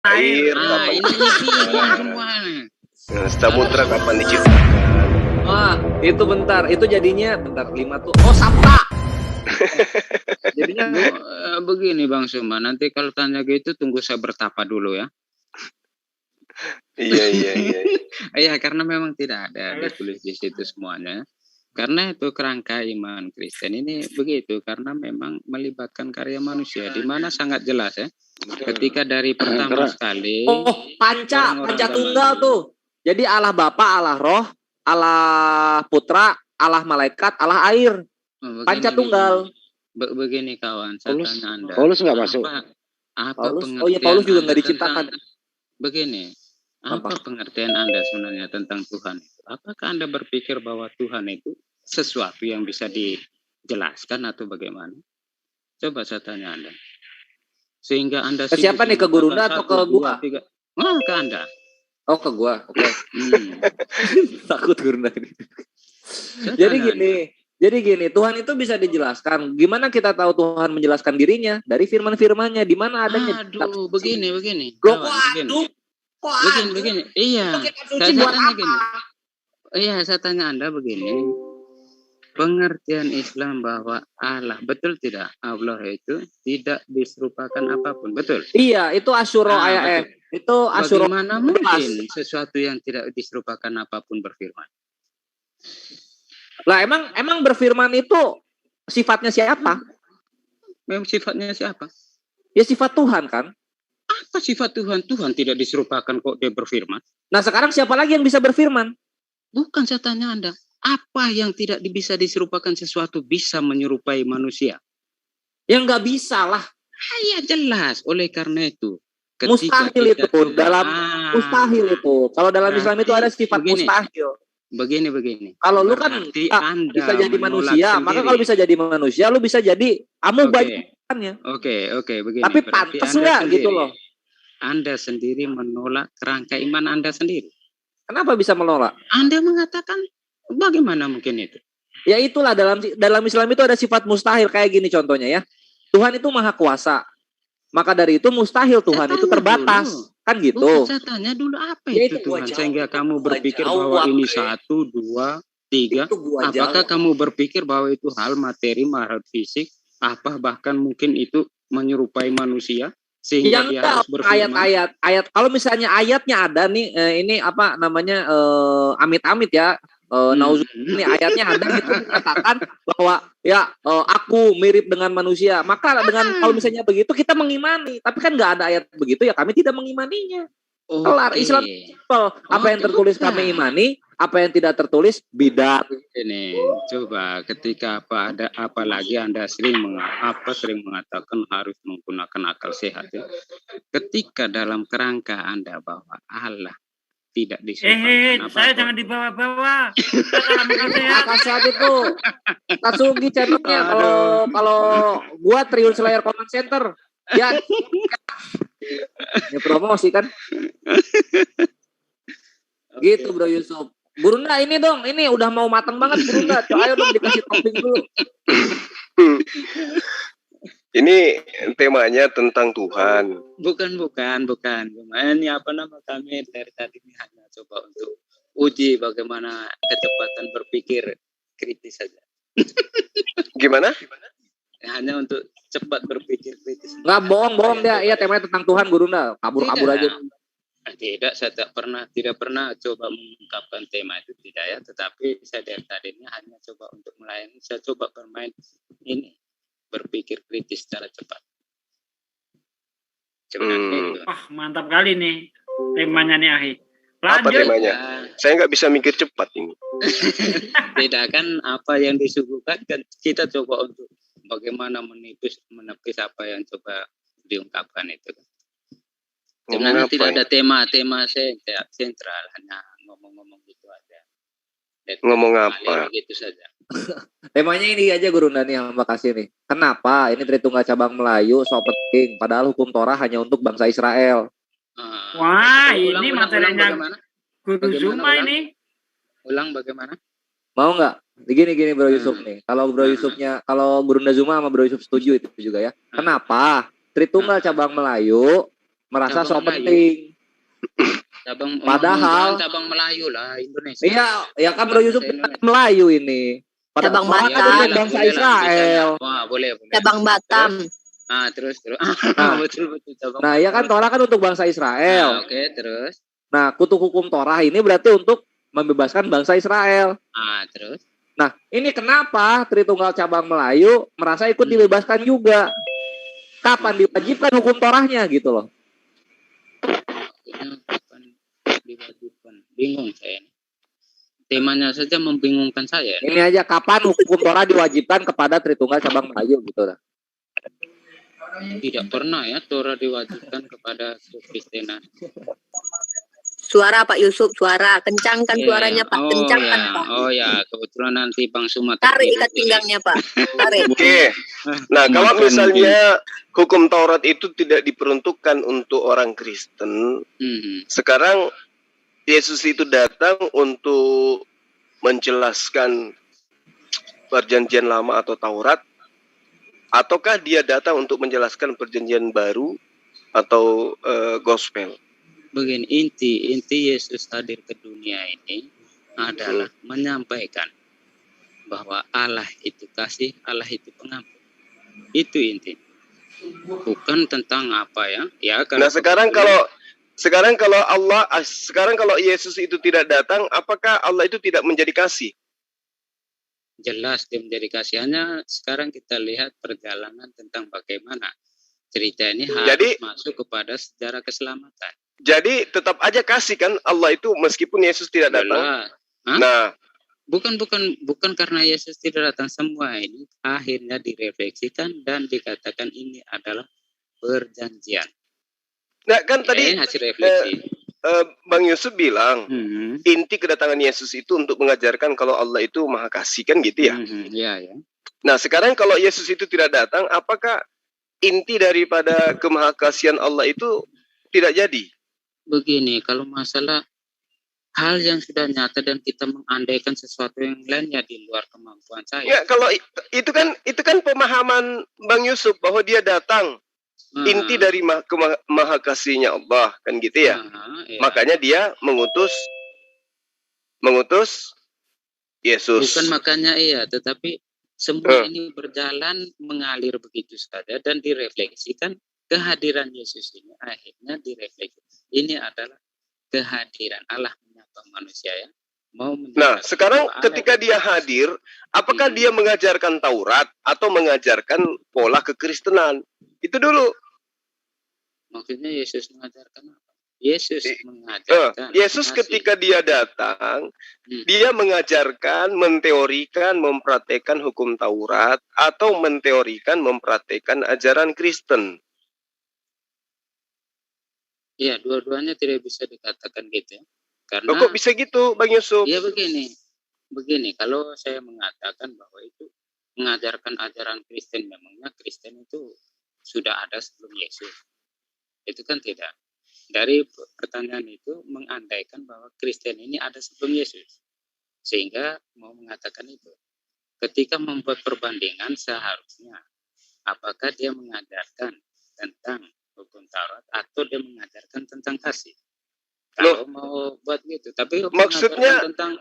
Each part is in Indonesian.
Air Nah, kapan ini diciptakan? semua nih. Samudra kapan diciptakan? Wah, itu bentar. Itu jadinya bentar 5 tuh. Oh, Sabta. Jadinya Begini Bang Suma, nanti kalau tanya gitu tunggu saya bertapa dulu ya. Iya. Iya, karena memang tidak ada ditulis di situ semuanya. Karena itu kerangka iman Kristen ini begitu, karena memang melibatkan karya manusia, di mana sangat jelas ya. Ketika dari pertama sekali. Oh, panca tunggal dulu. tuh. Jadi Allah Bapa, Allah Roh, Allah Putra, Allah Malaikat, Allah Air. Panca tunggal. Begini kawan, saya tanya Anda. Paulus nggak masuk. Apa pengertian? Oh iya, Paulus juga nggak diciptakan. Begini, apa pengertian Anda sebenarnya tentang Tuhan? Apakah Anda berpikir bahwa Tuhan itu sesuatu yang bisa dijelaskan atau bagaimana? Coba saya tanya Anda. Sehingga Anda ke siapa nih, ke Gurunda atau ke gua? Ke Anda. Oh, ke gua. Oke. Takut Gurunda ini. Jadi gini, Tuhan itu bisa dijelaskan. Gimana kita tahu Tuhan menjelaskan dirinya? Dari firman-firmannya, di mana adanya. Aduh, begini. Begini. Iya. Saya tanya Anda begini. Pengertian Islam bahwa Allah, betul tidak? Allah itu tidak diserupakan apapun, betul? Iya, itu Asyura ayat itu Asyura. Bagaimana mungkin sesuatu yang tidak diserupakan apapun berfirman? Lah emang berfirman itu sifatnya siapa? Memang sifatnya siapa? Ya sifat Tuhan kan? Apa sifat Tuhan? Tuhan tidak diserupakan kok dia berfirman. Nah sekarang siapa lagi yang bisa berfirman? Bukan, saya tanya Anda. Apa yang tidak bisa diserupakan sesuatu bisa menyerupai manusia? Yang nggak bisa lah. Ya jelas. Oleh karena itu. Mustahil itu. Mustahil itu. Kalau dalam Islam itu ada sifat mustahil. Begini. Kalau lu kan bisa jadi manusia, maka kalau bisa jadi manusia, lu bisa jadi banyak. Oke, begini. Tapi pantas nggak gitu loh? Anda sendiri menolak kerangka iman Anda sendiri. Kenapa bisa menolak? Anda mengatakan bagaimana mungkin itu? Ya itulah dalam Islam itu ada sifat mustahil kayak gini contohnya ya. Tuhan itu maha kuasa. Maka dari itu mustahil Tuhan itu terbatas. Dulu. Kan gitu. Bukan, saya tanya dulu apa itu Tuhan sehingga kamu berpikir bahwa ini 1, 2, 3. Apakah kamu berpikir bahwa itu hal materi, hal fisik, apa bahkan mungkin itu menyerupai manusia sehingga dia harus berfirman? Ayat. Kalau misalnya ayatnya ada nih, ini apa namanya amit-amit ya. Ini ayatnya ada gitu katakan bahwa ya aku mirip dengan manusia, maka dengan kalau misalnya begitu kita mengimani, tapi kan nggak ada ayat begitu ya kami tidak mengimaninya. Kelar. Islam simple. Apa yang tertulis kami imani, apa yang tidak tertulis bidat. Ini coba ketika apalagi Anda sering mengatakan harus menggunakan akal sehat ya. Ketika dalam kerangka Anda bahwa Allah tidak disuruhkan saya jangan dibawa-bawa. Akal sehat itu Kasugi channelnya. Kalau gua Triun Slayer Comment Center ya promosi kan gitu Bro Yusuf. Burunda ini dong, ini udah mau matang banget Burunda. Ayo dong dikasih topping dulu. Ini temanya tentang Tuhan. Bukan. Ini apa nama kami dari tadi ini hanya coba untuk uji bagaimana kecepatan berpikir kritis saja. Gimana? Hanya untuk cepat berpikir kritis. Nggak bohong dia. Iya, temanya tentang Tuhan Burunda. Kabur aja. Tidak, saya tidak pernah coba mengungkapkan tema itu tidak ya. Tetapi saya dari tadi ini hanya coba untuk melayani. Saya coba bermain ini. Berpikir kritis secara cepat. Mantap kali nih temanya nih Ahi. Apa temanya? Saya nggak bisa mikir cepat ini. Tidak kan apa yang disuguhkan kan kita coba untuk bagaimana menepis apa yang coba diungkapkan itu kan. Sebenarnya tidak ada tema sentral, hanya ngomong-ngomong gitu aja. Ngomong apa? Gitu saja. Temanya ini aja Gurunda nih yang makasih nih. Kenapa ini Tritunggal cabang Melayu so penting padahal hukum Torah hanya untuk bangsa Israel? Wah, ini materinya Guru Zuma ini. Ulang bagaimana? Mau nggak? Gini Bro Yusuf nih. Kalau Bro Yusufnya, kalau Gurunda Zuma sama Bro Yusuf setuju itu juga ya. Kenapa Tritunggal cabang Melayu merasa so Cabang Melayu. penting. Padahal cabang Melayu lah Indonesia. Iya, ya kan Bro Yusuf Indonesia. Melayu ini. Cabang Malah kan Batam. untuk bangsa Israel. Wah, boleh. Cabang Batam. Terus. Nah, betul cabang. Nah, ya kan Torah kan untuk bangsa Israel. Oke, terus. Nah, kutuk hukum Torah ini berarti untuk membebaskan bangsa Israel. Terus. Nah, ini kenapa Tritunggal cabang Melayu merasa ikut dibebaskan juga? Kapan diwajibkan hukum Torahnya gitu loh? Kapan diwajibkan? Bingung saya. Temanya saja membingungkan saya. Ini aja kapan hukum Torah diwajibkan kepada Tritunggal cabang Melayu gitu lah. Tidak pernah ya Torah diwajibkan kepada Kekristenan. Suara Pak Yusuf, suara kencangkan suaranya Pak, kencangkan Pak. Oh ya, kebetulan nanti Bang Sumat. Tarik ikat pinggangnya Pak, tarik. Oke. Nah, kalau misalnya hukum Taurat itu tidak diperuntukkan untuk orang Kristen, sekarang Yesus itu datang untuk menjelaskan perjanjian lama atau Taurat, ataukah dia datang untuk menjelaskan perjanjian baru atau gospel? Begini, inti Yesus hadir ke dunia ini adalah menyampaikan bahwa Allah itu kasih, Allah itu pengampun. Itu inti. Bukan tentang apa ya? Nah, sekarang kalau Yesus itu tidak datang, apakah Allah itu tidak menjadi kasih? Jelas dia menjadi kasihnya. Sekarang kita lihat perjalanan tentang bagaimana cerita ini harus masuk kepada sejarah keselamatan. Jadi tetap aja kasih kan Allah itu meskipun Yesus tidak datang. Nah, bukan karena Yesus tidak datang, semua ini akhirnya direfleksikan dan dikatakan ini adalah perjanjian. Nah, kan tadi hasil refleksi. Bang Yusuf bilang inti kedatangan Yesus itu untuk mengajarkan kalau Allah itu Maha Kasih kan gitu ya? Iya. Nah, sekarang kalau Yesus itu tidak datang, apakah inti daripada kemahakasihan Allah itu tidak jadi? Begini, kalau masalah hal yang sudah nyata dan kita mengandaikan sesuatu yang lainnya di luar kemampuan saya. Ya, kalau itu kan pemahaman Bang Yusuf bahwa dia datang inti dari kemahakasihnya Allah kan gitu ya. Iya. Makanya dia mengutus Yesus. Bukan makanya tetapi semua ini berjalan mengalir begitu saja dan direfleksikan. Kehadiran Yesus ini akhirnya direfleksi. Ini adalah kehadiran Allah menyapa manusia ya. Nah, sekarang ketika dia hadir, apakah dia mengajarkan Taurat atau mengajarkan pola kekristenan? Itu dulu. Maksudnya Yesus mengajarkan apa? Yesus mengajarkan. Yesus ketika dia datang, dia mengajarkan, menteorikan, mempraktekkan hukum Taurat atau menteorikan, mempraktekkan ajaran Kristen. Iya, dua-duanya tidak bisa dikatakan gitu ya. Karena kok bisa gitu, Bang Yusuf? Ya begini, kalau saya mengatakan bahwa itu mengajarkan ajaran Kristen, memangnya Kristen itu sudah ada sebelum Yesus. Itu kan tidak. Dari pertanyaan itu mengandaikan bahwa Kristen ini ada sebelum Yesus. Sehingga mau mengatakan itu. Ketika membuat perbandingan seharusnya apakah dia mengajarkan tentang hukum Taurat atau dia mengajarkan tentang kasih. Kalau mau buat gitu, tapi maksudnya tentang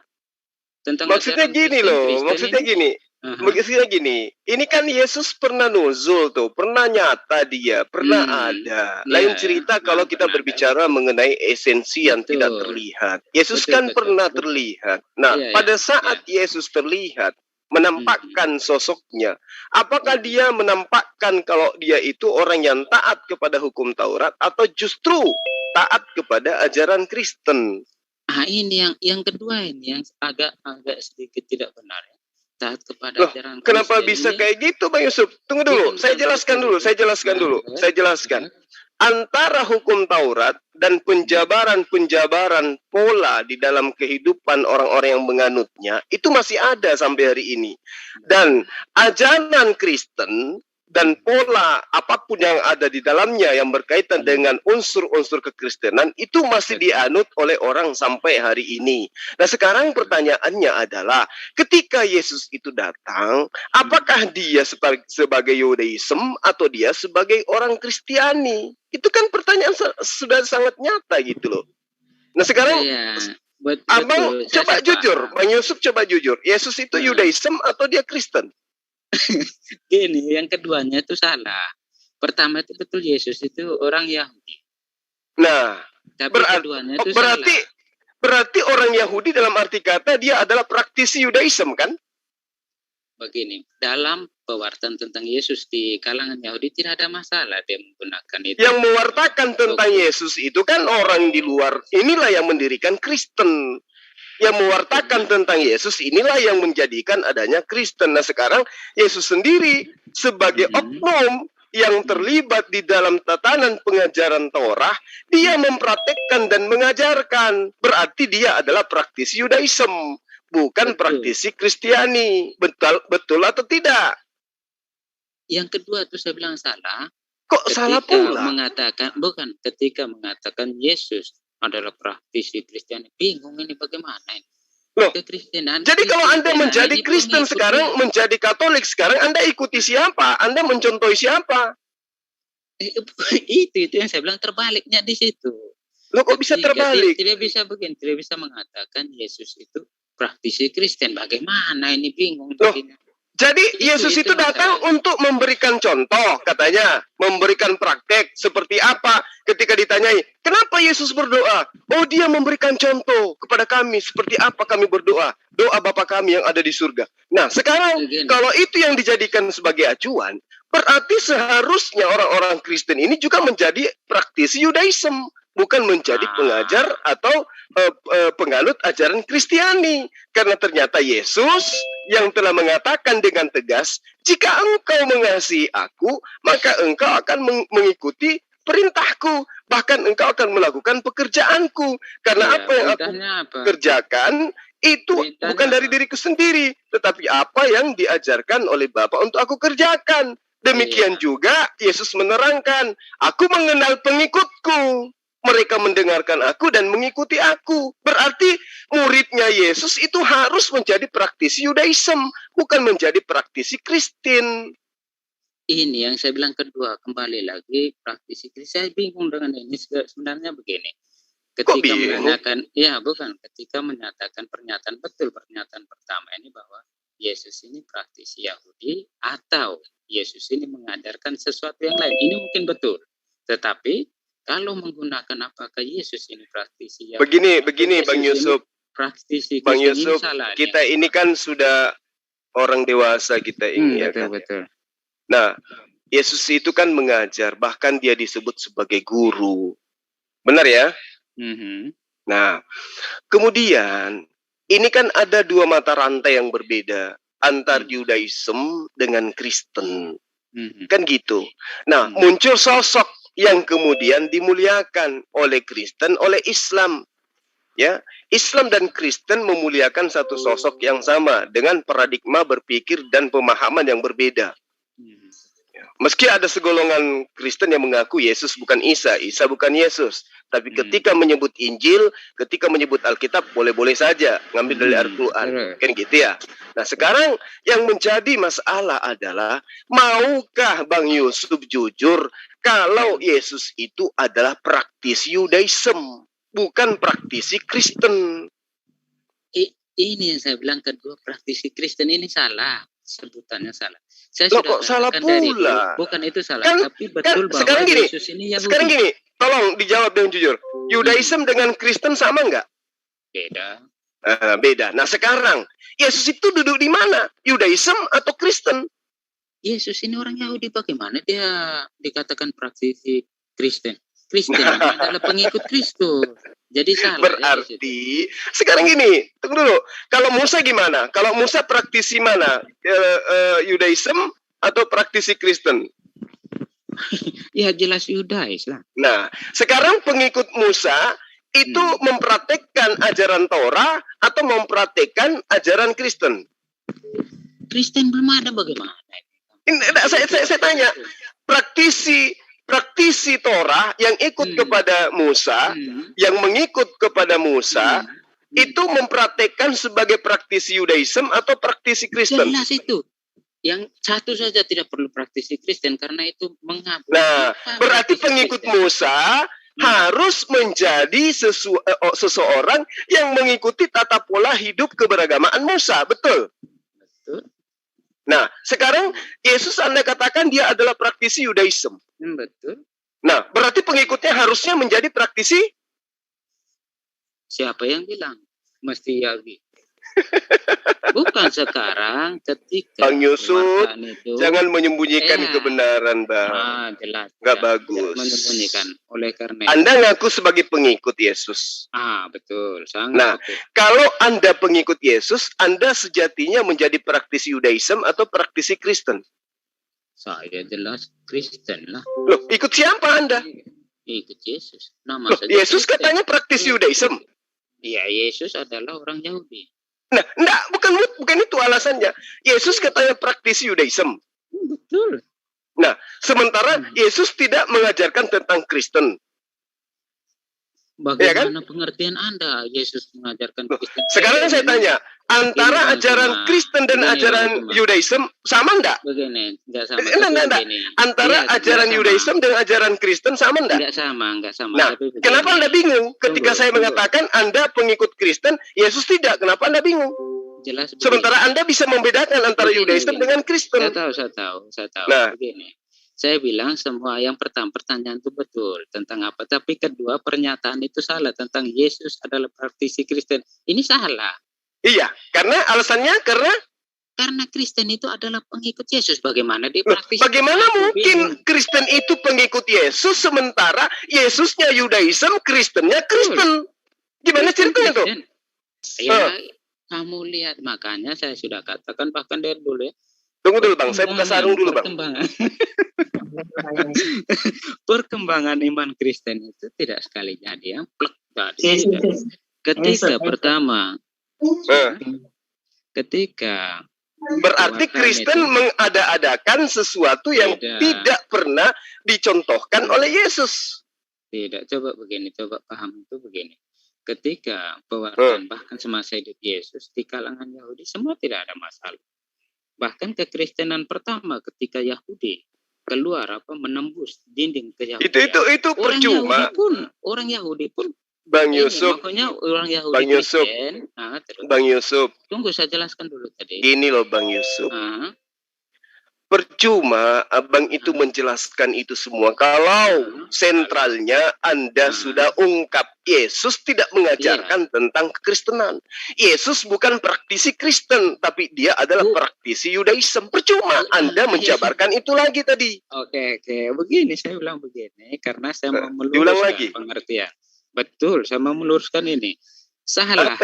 maksudnya gini loh, maksudnya gini. Maksudnya gini, ini kan Yesus pernah nuzul tuh, pernah nyata dia, pernah ada. Lain cerita kalau kita berbicara mengenai esensi yang tidak terlihat. Yesus kan pernah terlihat. Nah, pada saat Yesus terlihat, menampakkan sosoknya. Apakah dia menampakkan kalau dia itu orang yang taat kepada hukum Taurat atau justru taat kepada ajaran Kristen? Ini yang kedua ini yang agak sedikit tidak benar ya. Taat kepada ajaran Kristen. Kenapa bisa kayak gitu, Bang Yusuf? Tunggu dulu, saya jelaskan dulu. Antara hukum Taurat dan penjabaran pola di dalam kehidupan orang-orang yang menganutnya itu masih ada sampai hari ini. Dan ajaran Kristen dan pola apapun yang ada di dalamnya yang berkaitan dengan unsur-unsur kekristenan itu masih dianut oleh orang sampai hari ini. Nah, sekarang pertanyaannya adalah ketika Yesus itu datang, apakah dia sebagai Yudaism atau dia sebagai orang Kristiani? Itu kan pertanyaan sudah sangat nyata gitu loh. Nah, sekarang Abang coba jujur, Bang Yusuf coba jujur. Yesus itu Yudaism atau dia Kristen? Gini, yang keduanya itu salah. Pertama itu betul Yesus itu orang Yahudi. Nah, tapi keduanya itu berarti orang Yahudi dalam arti kata dia adalah praktisi Yudaism kan? Begini, dalam pewartaan tentang Yesus di kalangan Yahudi tidak ada masalah dia menggunakan itu. Yang mewartakan tentang Yesus itu kan orang di luar. Inilah yang mendirikan Kristen. Yang mewartakan tentang Yesus inilah yang menjadikan adanya Kristen. Nah, sekarang Yesus sendiri sebagai oknum yang terlibat di dalam tatanan pengajaran Torah, dia mempraktekkan dan mengajarkan. Berarti dia adalah praktisi Yudaism, bukan praktisi Kristiani. Betul atau tidak? Yang kedua itu saya bilang salah. Kok salah pula? Ketika mengatakan Yesus adalah praktisi Kristiani. Bingung ini bagaimana ini? Loh, jadi kalau Anda menjadi Kristen sekarang, menjadi Katolik sekarang, Anda ikuti siapa? Anda mencontohi siapa? Itu yang saya bilang terbaliknya di situ. Loh, kok bisa terbalik? Tidak bisa begini, tidak bisa mengatakan Yesus itu praktisi Kristen. Bagaimana ini bingung? Loh, jadi Yesus itu datang untuk memberikan contoh, katanya, memberikan praktek seperti apa? Ketika ditanyai, kenapa Yesus berdoa? Oh, dia memberikan contoh kepada kami seperti apa kami berdoa. Doa Bapa kami yang ada di surga. Nah, sekarang kalau itu yang dijadikan sebagai acuan, berarti seharusnya orang-orang Kristen ini juga menjadi praktisi Yudaism, bukan menjadi pengajar atau penganut ajaran Kristiani. Karena ternyata Yesus yang telah mengatakan dengan tegas, jika engkau mengasihi aku, maka engkau akan mengikuti perintahku, bahkan engkau akan melakukan pekerjaanku. Karena apa yang aku kerjakan itu bukan dari diriku sendiri, tetapi apa yang diajarkan oleh Bapa untuk aku kerjakan. Demikian juga Yesus menerangkan, aku mengenal pengikutku. Mereka mendengarkan aku dan mengikuti aku. Berarti muridnya Yesus itu harus menjadi praktisi Yudaism, bukan menjadi praktisi Kristen. Ini yang saya bilang kedua, kembali lagi praktisi Kristen. Saya bingung dengan ini sebenarnya begini. Ketika menyatakan pernyataan pertama ini bahwa Yesus ini praktisi Yahudi atau Yesus ini mengajarkan sesuatu yang lain. Ini mungkin betul. Tetapi kalau menggunakan apakah Yesus ini praktisi Yahudi? Begini Bang Yusuf. Praktisi Bang Yusuf, kita ini kan sudah orang dewasa kita ini ya kan. Betul. Nah, Yesus itu kan mengajar, bahkan dia disebut sebagai guru. Benar ya? Nah, kemudian ini kan ada dua mata rantai yang berbeda antar Yudaism dengan Kristen. Kan gitu. Nah, muncul sosok yang kemudian dimuliakan oleh Kristen, oleh Islam. Ya, Islam dan Kristen memuliakan satu sosok yang sama dengan paradigma berpikir dan pemahaman yang berbeda. Meski ada segolongan Kristen yang mengaku Yesus bukan Isa, Isa bukan Yesus. Tapi ketika menyebut Injil, ketika menyebut Alkitab, boleh-boleh saja ngambil dari Al-Quran. Kan gitu ya. Nah, sekarang yang menjadi masalah adalah, maukah Bang Yusuf jujur kalau Yesus itu adalah praktisi Yudaism, bukan praktisi Kristen? Ini yang saya bilang kedua, praktisi Kristen ini salah. Sebutannya salah. Kok salah pula? Bukan itu salah, tapi betul bahwa Yesus ini Yahudi. Sekarang gini, tolong dijawab dengan jujur. Yudaism dengan Kristen sama nggak? Beda. Beda. Nah, sekarang Yesus itu duduk di mana? Yudaism atau Kristen? Yesus ini orang Yahudi, bagaimana dia dikatakan praktisi Kristen? Kristen adalah pengikut Kristus. Jadi salah. Berarti sekarang gini, tunggu dulu. Kalau Musa gimana? Kalau Musa praktisi mana? Yudaism atau praktisi Kristen? Ya jelas Yudais lah. Nah, sekarang pengikut Musa itu mempraktekkan ajaran Torah atau mempraktekkan ajaran Kristen? Kristen belum ada, bagaimana? Saya tanya, praktisi Torah yang ikut kepada Musa, yang mengikut kepada Musa, itu mempraktekkan sebagai praktisi Yudaism atau praktisi Kristen? Jelas itu. Yang satu saja tidak perlu praktisi Kristen karena itu mengabdi. Nah, berarti pengikut Musa harus menjadi seseorang yang mengikuti tata pola hidup keberagamaan Musa, betul? Betul. Nah, sekarang Yesus Anda katakan dia adalah praktisi Yudaism. Betul. Nah, berarti pengikutnya harusnya menjadi praktisi? Siapa yang bilang? Mesti Yahudi. Bukan sekarang ketika Bang Yusuf, itu, jangan menyembunyikan kebenaran, Bang. Jelas. Nggak bagus. Menyembunyikan. Oleh karena Anda ngaku sebagai pengikut Yesus. Betul. Sangat Nah, betul. kalau Anda pengikut Yesus, Anda sejatinya menjadi praktisi Yudaism atau praktisi Kristen? Saya jelas Kristen lah. Loh, ikut siapa Anda? Ikut Yesus. Nama Loh, saja Yesus Kristen. katanya praktisi Yudaism. Ya, Yesus adalah orang Yahudi. Nah, enggak, bukan itu alasannya. Yesus katanya praktisi Yudaism. Betul. Nah, sementara Yesus tidak mengajarkan tentang Kristen. Bagaimana pengertian Anda Yesus mengajarkan Kristen? Sekarang saya tanya, antara ajaran Kristen dan ajaran Yudaism sama enggak? Begini, enggak sama. Enggak. Antara ajaran Yudaism dan ajaran Kristen sama enggak? Enggak sama. Nah, kenapa Anda bingung ketika saya mengatakan Anda pengikut Kristen, Yesus tidak? Kenapa Anda bingung? Jelas. Sementara Anda bisa membedakan antara Yudaism dengan Kristen. Saya tahu. Nah, begini. Saya bilang semua yang pertama pertanyaan itu betul tentang apa, tapi kedua pernyataan itu salah tentang Yesus adalah praktisi Kristen. Ini salah. Iya, karena alasannya karena Kristen itu adalah pengikut Yesus. Bagaimana dia praktisi? Bagaimana mungkin Kristen itu pengikut Yesus sementara Yesusnya Yudaism, Kristennya Kristen? Gimana ceritanya tuh? Ya, kamu lihat, makanya saya sudah katakan bahkan dari dulu ya. Tunggu dulu Bang, saya buka sarung dulu Bang. Perkembangan iman Kristen itu tidak sekali jadi yang plek tadi. Ketika pertama, ketika berarti Kristen mengada-adakan sesuatu yang tidak pernah dicontohkan oleh Yesus. Tidak, coba paham itu begini. Ketika pewartaan bahkan semasa hidup Yesus di kalangan Yahudi semua tidak ada masalah. Bahkan kekristenan pertama ketika Yahudi keluar menembus dinding keyahudian. Itu percuma. Orang Yahudi pun Bang Yusuf. Makanya orang Yahudi Bang Yusuf. Kristen, Bang Yusuf. Tunggu saya jelaskan dulu tadi. Gini loh Bang Yusuf. Percuma abang itu menjelaskan itu semua kalau sentralnya Anda sudah ungkap Yesus tidak mengajarkan tentang kekristenan. Yesus bukan praktisi Kristen, tapi dia adalah praktisi Yudaism. Percuma Anda menjabarkan itu lagi tadi. Oke. Begini saya bilang begini karena saya mau meluruskan pengertian. Betul, saya mau meluruskan ini. Salah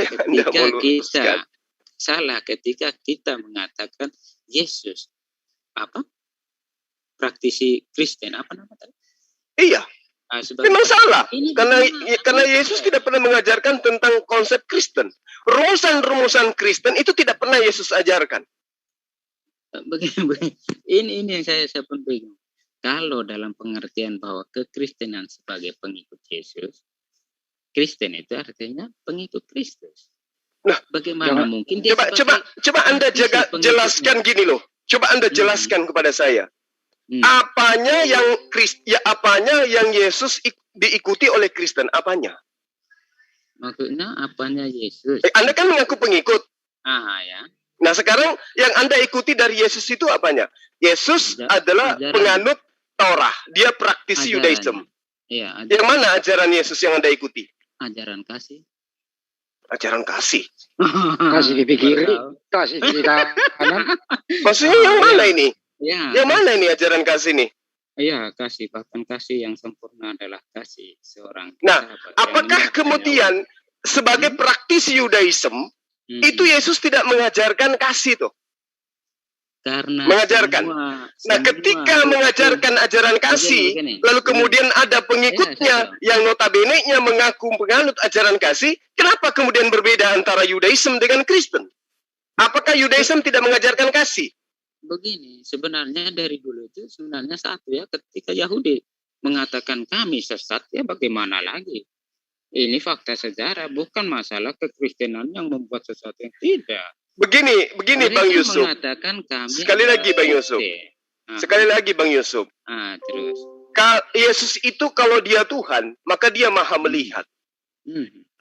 ketika kita mengatakan Yesus praktisi Kristen apa nama tadi? Iya. Memang salah karena Yesus tidak pernah mengajarkan tentang konsep Kristen. Rumusan-rumusan Kristen itu tidak pernah Yesus ajarkan. Begini. Ini yang saya pun bingung. Kalau dalam pengertian bahwa kekristenan sebagai pengikut Yesus, Kristen itu artinya pengikut Kristus. Nah, bagaimana mungkin dia coba Anda jelaskan gini loh. Coba Anda jelaskan kepada saya. Apanya yang Yesus diikuti oleh Kristen? Apanya? Maksudnya apanya Yesus? Anda kan mengaku pengikut. Ya. Nah, sekarang yang Anda ikuti dari Yesus itu apanya? Yesus adalah penganut Torah. Dia praktisi Yudaism. Iya, yang mana ajaran Yesus yang Anda ikuti? Ajaran kasih. Ajaran kasih. Kasih di kiri, kasih di kanan. Maksudnya yang mana ini? Ya, yang mana ini ajaran kasih nih? Iya, kasih, bahkan kasih yang sempurna adalah kasih seorang. Nah, apakah kemudian sebagai praktisi Yudaism itu Yesus tidak mengajarkan kasih tuh? Karena mengajarkan. Ketika mengajarkan ajaran kasih, lalu kemudian ada pengikutnya yang notabene-nya mengaku penganut ajaran kasih, kenapa kemudian berbeda antara Yudaism dengan Kristen? Apakah Yudaism tidak mengajarkan kasih? begini, sebenarnya dari dulu itu sebenarnya satu ya, ketika Yahudi mengatakan kami sesat, ya bagaimana lagi? Ini fakta sejarah, bukan masalah kekristenan yang membuat sesuatu yang tidak. Begini Bang Yusuf. Mengatakan kami sekali lagi Bang Yusuf. Sekali lagi Bang Yusuf. Terus. Yesus itu kalau dia Tuhan, maka dia maha melihat.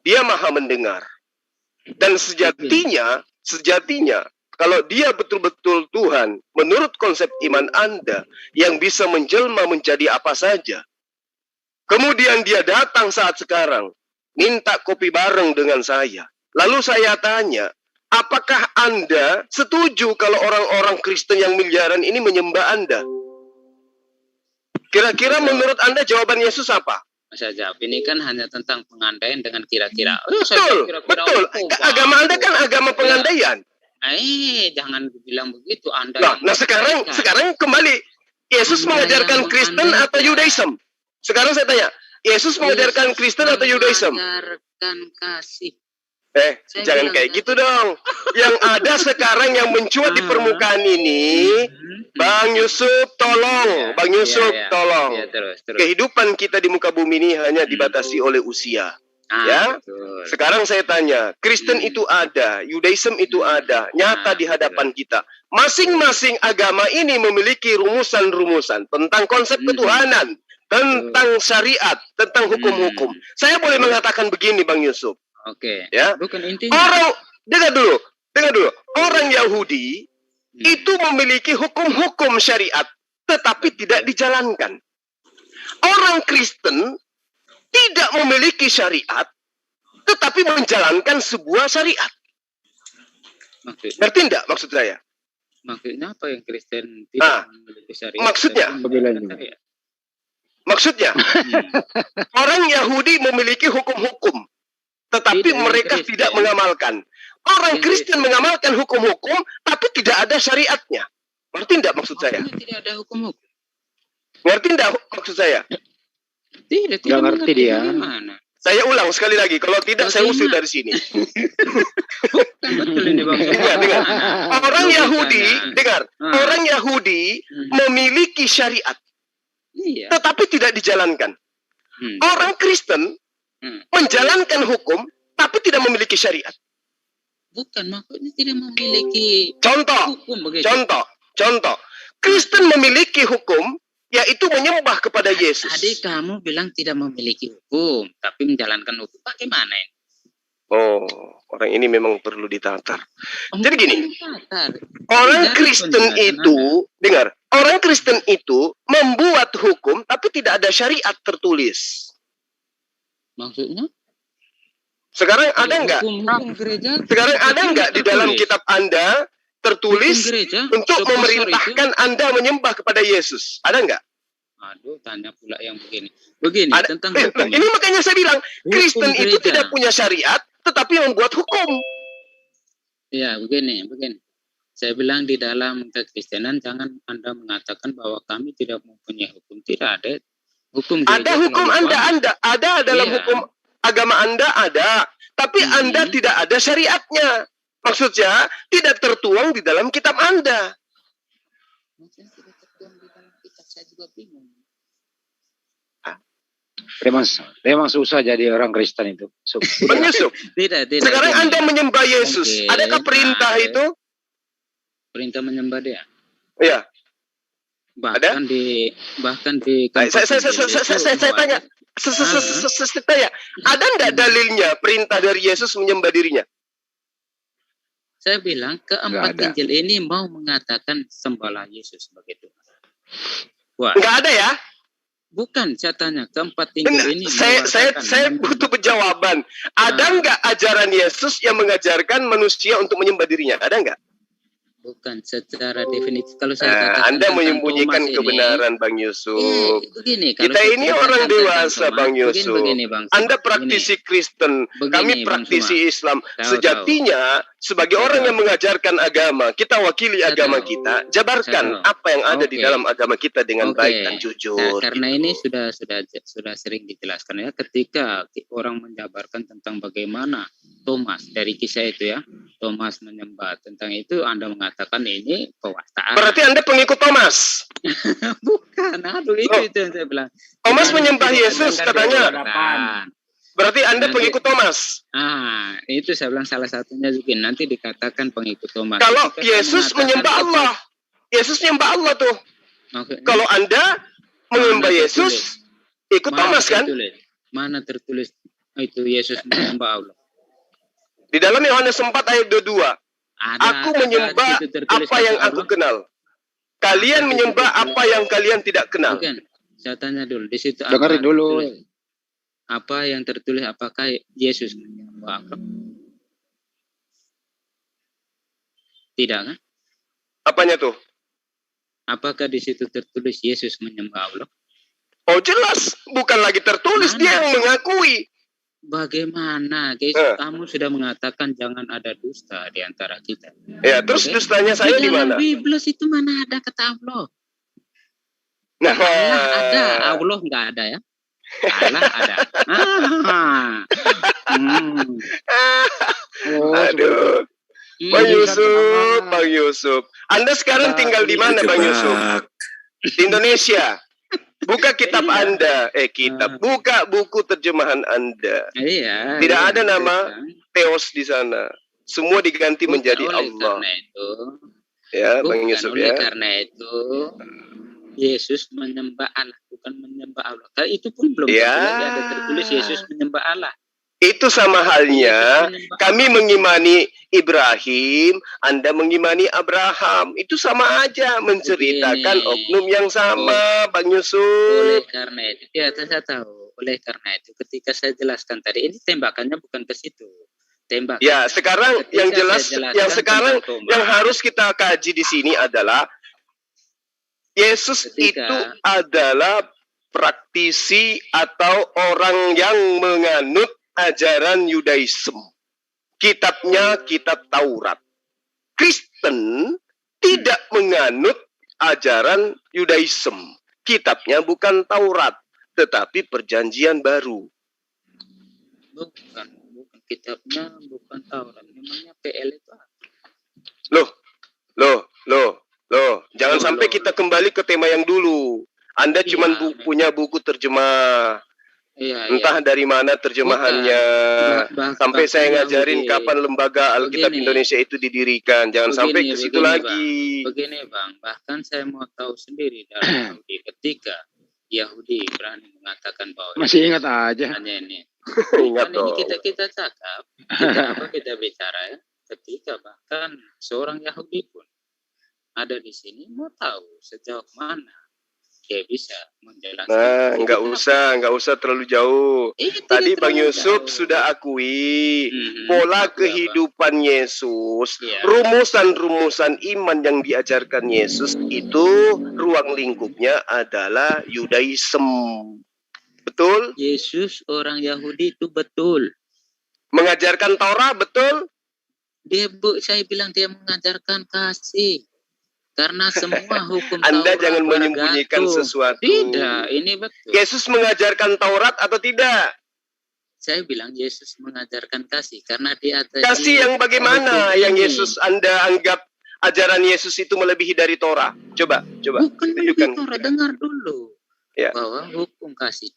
Dia maha mendengar. Dan sejatinya kalau dia betul-betul Tuhan, menurut konsep iman Anda, yang bisa menjelma menjadi apa saja. Kemudian dia datang saat sekarang, minta kopi bareng dengan saya. Lalu saya tanya, apakah Anda setuju kalau orang-orang Kristen yang miliaran ini menyembah Anda? Kira-kira menurut Anda jawaban Yesus apa? Saya jawab, ini kan hanya tentang pengandaian dengan kira-kira. Betul. Agama Anda kan agama pengandaian. Jangan bilang begitu. Anda. Nah sekarang kembali, Yesus mengajarkan Kristen atau Yudaism? Sekarang saya tanya, Yesus mengajarkan Kristen atau Yudaism? Mengajarkan kasih. Jangan kayak gitu dong. Yang ada sekarang yang mencuat di permukaan ini, Bang Yusuf tolong, Bang Yusuf tolong. Terus. Kehidupan kita di muka bumi ini hanya dibatasi oleh usia. Ya, betul. Sekarang saya tanya, Kristen itu ada, Yudaism itu ada, nyata di hadapan kita. Masing-masing agama ini memiliki rumusan-rumusan tentang konsep ketuhanan, tentang syariat, tentang hukum-hukum. Saya boleh mengatakan begini, Bang Yusuf. Oke. Ya. Bukan intinya. Dengar dulu. Orang Yahudi itu memiliki hukum-hukum syariat, tetapi tidak dijalankan. Orang Kristen tidak memiliki syariat, tetapi menjalankan sebuah syariat. Ngerti enggak maksud saya? Maksudnya apa yang Kristen tidak memiliki syariat? Maksudnya, orang Yahudi memiliki hukum-hukum, tetapi mereka tidak mengamalkan. Orang Kristen mengamalkan hukum-hukum, tapi tidak ada syariatnya. Ngerti enggak maksud saya? Tidak ada hukum-hukum. Ngerti enggak maksud saya? Tidak ngerti dia. Bagaimana? Saya ulang sekali lagi. Kalau tidak, saya usir dari sini. Betul ini Bang. Dengar. Orang Yahudi, orang Yahudi memiliki syariat, tetapi tidak dijalankan. Orang Kristen menjalankan hukum, tapi tidak memiliki syariat. Bukan, maksudnya tidak memiliki hukum begitu. Contoh. Kristen memiliki hukum, yaitu menyembah kepada Yesus. Tadi kamu bilang tidak memiliki hukum, tapi menjalankan hukum. Bagaimana ini? Orang ini memang perlu ditatar. Jadi gini, orang Kristen itu membuat hukum, tapi tidak ada syariat tertulis. Maksudnya? Sekarang ada nggak? Sekarang ada nggak di dalam kitab Anda tertulis untuk memerintahkan Anda menyembah kepada Yesus? Ada nggak? Aduh, tanya pula yang begini. Tentang hukum. Ini makanya saya bilang, Kristen itu tidak punya syariat, tetapi membuat hukum. Ya, begini. Saya bilang di dalam kekristenan, jangan Anda mengatakan bahwa kami tidak mempunyai hukum. Tidak ada hukum. Ada hukum Anda ada dalam hukum agama Anda ada, tapi Anda tidak ada syariatnya. Maksudnya tidak tertuang di dalam kitab Anda. Saya juga bingung. Memang susah jadi orang Kristen itu. Bang Yusuf, tidak. Sekarang Anda menyembah Yesus. Adakah perintah itu? Perintah menyembah dia? Iya. Bahkan di saya tanya. Ada nggak dalilnya perintah dari Yesus menyembah dirinya? Saya bilang keempat Injil ini mau mengatakan sembahlah Yesus sebagai Tuhan. Nggak ada ya? Bukan, saya tanya keempat Injil ini. Saya butuh jawaban. Ada nggak ajaran Yesus yang mengajarkan manusia untuk menyembah dirinya? Ada nggak? Bukan secara definitif. Kalau saya katakan Anda menyembunyikan kebenaran, Bang Yusuf. Begini, kita ini orang dewasa, Bang Yusuf. Begini, Bang. Anda praktisi Kristen, kami praktisi Islam. Sejatinya, sebagai orang yang mengajarkan agama, kita wakili agama kita, jabarkan apa yang ada di dalam agama kita dengan baik dan jujur. Karena ini sudah sering dijelaskan ya, ketika orang menjabarkan tentang bagaimana Thomas dari kisah itu ya. Thomas menyembah tentang itu, Anda mengatakan ini pewastaan. Berarti Anda pengikut Thomas? Bukan, itu yang saya bilang. Thomas menyembah Yesus katanya. Berarti Anda pengikut Thomas? Itu saya bilang salah satunya juga. Nanti dikatakan pengikut Thomas. Kalau Yesus menyembah Allah, Yesus menyembah Allah tuh. Kalau Anda menyembah Yesus, ikut Thomas kan? Mana tertulis itu Yesus menyembah Allah? Di dalam Yohanes 4 ayat 22. Aku menyembah apa yang aku kenal. Kalian menyembah apa yang kalian tidak kenal. Bukan. Saya tanya dulu, di situ dengerin dulu. Apa yang tertulis, apakah Yesus menyembah Allah? Tidak kan? Apanya tuh? Apakah di situ tertulis Yesus menyembah Allah? Oh jelas, bukan lagi tertulis, dia yang mengakui. Bagaimana? Kamu sudah mengatakan jangan ada dusta di antara kita. Ya, terus dustanya saya di mana? Di Biblos itu mana ada kata Allah? Nah, Allah ada, Allah nggak ada ya? Allah ada. Aduh. Bang Yusuf. Anda sekarang tinggal di mana, Bang Yusuf? Di Indonesia. Buka kitab Anda, buka buku terjemahan Anda. Iya. Tidak ada nama Theos di sana. Semua diganti menjadi Allah. Karena itu, ya, Bang Yusuf ya. Karena itu Yesus menyembah Allah, bukan menyembah Allah. Itu pun belum ada tertulis Yesus menyembah Allah. Itu sama halnya kami mengimani Ibrahim, Anda mengimani Abraham. Itu sama aja, menceritakan oknum yang sama, Bang Yusuf. Oleh karena itu, ya saya tahu. Oleh karena itu, ketika saya jelaskan tadi, ini tembakannya bukan ke situ. Tembakan. Ya, sekarang yang jelas, yang harus kita kaji di sini adalah Yesus itu adalah praktisi atau orang yang menganut ajaran Yudaisme. Kitabnya kitab Taurat. Kristen tidak menganut ajaran Yudaisme. Kitabnya bukan Taurat, tetapi Perjanjian Baru. Bukan kitabnya, bukan Taurat. Memangnya PL itu apa? Loh. Jangan sampai kita kembali ke tema yang dulu. Anda cuma punya buku terjemah. Entah dari mana terjemahannya. Sampai saya ngajarin kapan lembaga Alkitab Indonesia itu didirikan. Jangan sampai ke situ lagi. Begini Bang, bahkan saya mau tahu sendiri dalam Yahudi ketika Yahudi berani mengatakan bahwa masih ingat aja. Hanya ini. Ingat dong. Ini kita cakap, kita bicara ya. Ketika bahkan seorang Yahudi pun ada di sini mau tahu sejauh mana dia bisa menjelaskan. Nggak usah terlalu jauh. Tadi Bang Yusuf sudah akui pola kehidupan Yesus, rumusan-rumusan iman yang diajarkan Yesus itu ruang lingkupnya adalah Yudaisme. Betul? Yesus orang Yahudi itu betul. Mengajarkan Taurat betul? Saya bilang dia mengajarkan kasih. Karena semua hukum Anda Taurat jangan menyembunyikan sesuatu. Tidak, ini betul. Yesus mengajarkan Taurat atau tidak? Saya bilang Yesus mengajarkan kasih karena dia kasih yang bagaimana yang Yesus Anda anggap ajaran Yesus itu melebihi dari Torah? Coba. Bukan melebihi Torah, dengar dulu. Ya. Bahwa hukum kasih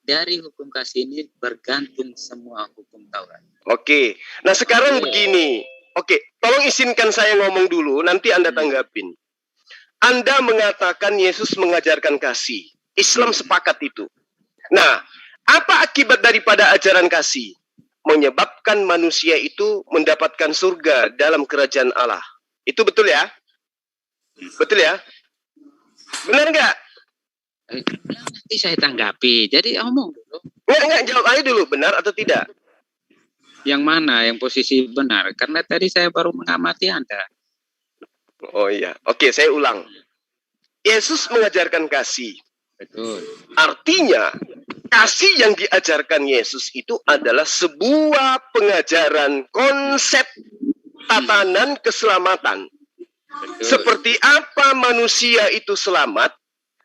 dari hukum kasih ini bergantung semua hukum Taurat. Oke. Nah, sekarang begini. Oke, tolong izinkan saya ngomong dulu, nanti Anda tanggapin. Anda mengatakan Yesus mengajarkan kasih. Islam sepakat itu. Nah, apa akibat daripada ajaran kasih? Menyebabkan manusia itu mendapatkan surga dalam kerajaan Allah. Itu betul ya? Betul ya? Benar nggak? Nanti saya tanggapi. Jadi ngomong dulu. Nggak, jawab aja dulu. Benar atau tidak? Yang mana yang posisi benar? Karena tadi saya baru mengamati Anda. Oh iya. Oke, saya ulang. Yesus mengajarkan kasih. Betul. Artinya, kasih yang diajarkan Yesus itu adalah sebuah pengajaran konsep tatanan keselamatan. Betul. Seperti apa manusia itu selamat,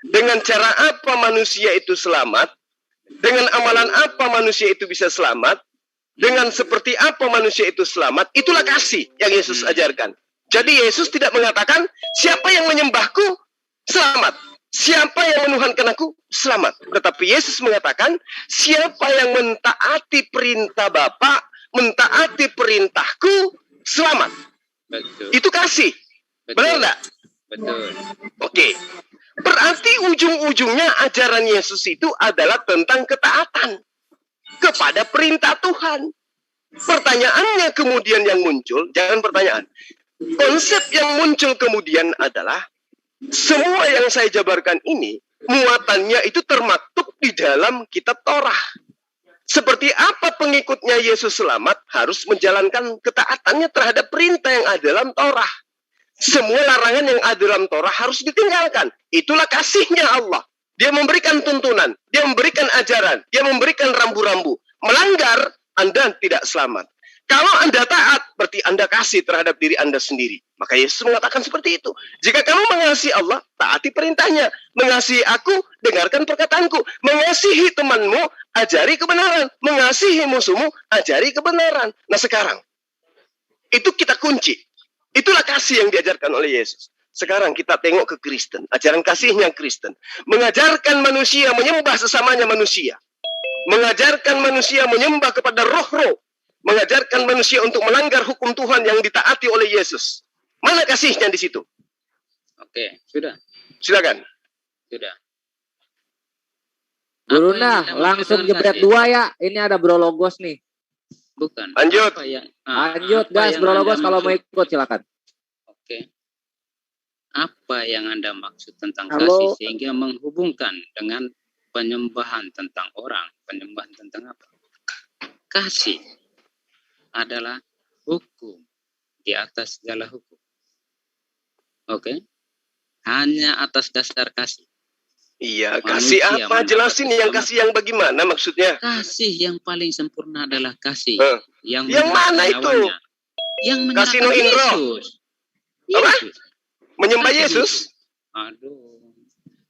dengan cara apa manusia itu selamat, dengan amalan apa manusia itu bisa selamat, dengan seperti apa manusia itu selamat, itulah kasih yang Yesus ajarkan. Jadi Yesus tidak mengatakan siapa yang menyembahku selamat, siapa yang menuhankan aku selamat. Tetapi Yesus mengatakan siapa yang mentaati perintah Bapa, mentaati perintahku selamat. Betul. Itu kasih. Benar enggak? Betul. Oke. Berarti ujung-ujungnya ajaran Yesus itu adalah tentang ketaatan kepada perintah Tuhan. Pertanyaannya kemudian yang muncul, jangan pertanyaan. Konsep yang muncul kemudian adalah semua yang saya jabarkan ini muatannya itu termaktub di dalam kitab Torah. Seperti apa pengikutnya Yesus selamat harus menjalankan ketaatannya terhadap perintah yang ada dalam Torah. Semua larangan yang ada dalam Torah harus ditinggalkan. Itulah kasihnya Allah. Dia memberikan tuntunan, dia memberikan ajaran, dia memberikan rambu-rambu. Melanggar, Anda tidak selamat. Kalau Anda taat, berarti Anda kasih terhadap diri Anda sendiri. Maka Yesus mengatakan seperti itu. Jika kamu mengasihi Allah, taati perintahnya. Mengasihi aku, dengarkan perkataanku. Mengasihi temanmu, ajari kebenaran. Mengasihi musuhmu, ajari kebenaran. Nah sekarang, itu kita kunci. Itulah kasih yang diajarkan oleh Yesus. Sekarang kita tengok ke Kristen. Ajaran kasihnya Kristen. Mengajarkan manusia menyembah sesamanya manusia. Mengajarkan manusia menyembah kepada roh-roh. Mengajarkan manusia untuk melanggar hukum Tuhan yang ditaati oleh Yesus. Mana kasihnya di situ? Oke, sudah. Silakan. Sudah. Guru nah, langsung jebret dua ya. Ini ada Bro Logos nih. Bukan. Lanjut. Lanjut guys, Bro Logos kalau mau ikut silakan. Oke. Apa yang Anda maksud tentang Halo. kasih sehingga menghubungkan dengan penyembahan tentang orang? Penyembahan tentang apa? Kasih adalah hukum di atas segala hukum. Oke? Hanya atas dasar kasih. Iya, kasih apa? Jelasin yang kasih yang bagaimana maksudnya? Kasih yang paling sempurna adalah kasih. Yang mana itu? Yang kasih menyerahkan no Yesus. Apa? Yesus. Menyembah Kasih Yesus? Aduh.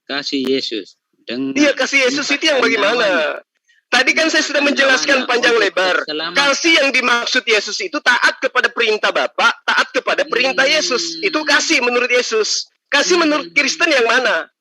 Kasih Yesus. Iya, kasih Yesus itu yang bagaimana? Tadi kan saya sudah menjelaskan panjang lebar. Kasih yang dimaksud Yesus itu taat kepada perintah Bapa, taat kepada perintah Yesus. Itu kasih menurut Yesus. Kasih menurut Kristen yang mana?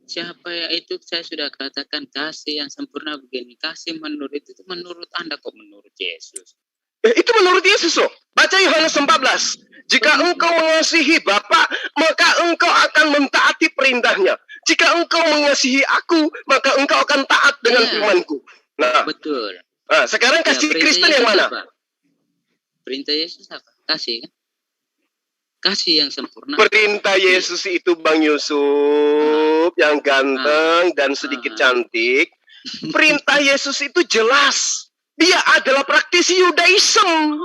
Siapa ya itu saya sudah katakan kasih yang sempurna begini. Kasih menurut itu menurut Anda kok menurut Yesus. Itu menurut Yesus loh. Baca Yohanes 14. Jika engkau mengasihi Bapa, maka engkau akan mentaati perintahnya. Jika engkau mengasihi aku, maka engkau akan taat dengan firman-Ku. Nah, betul. Nah, sekarang kasih Kristen yang mana? Apa? Perintah Yesus apa? Kasih kan? Kasih yang sempurna. Perintah Yesus itu Bang Yusuf yang ganteng dan sedikit cantik. Perintah Yesus itu jelas. Dia adalah praktisi Yudaism.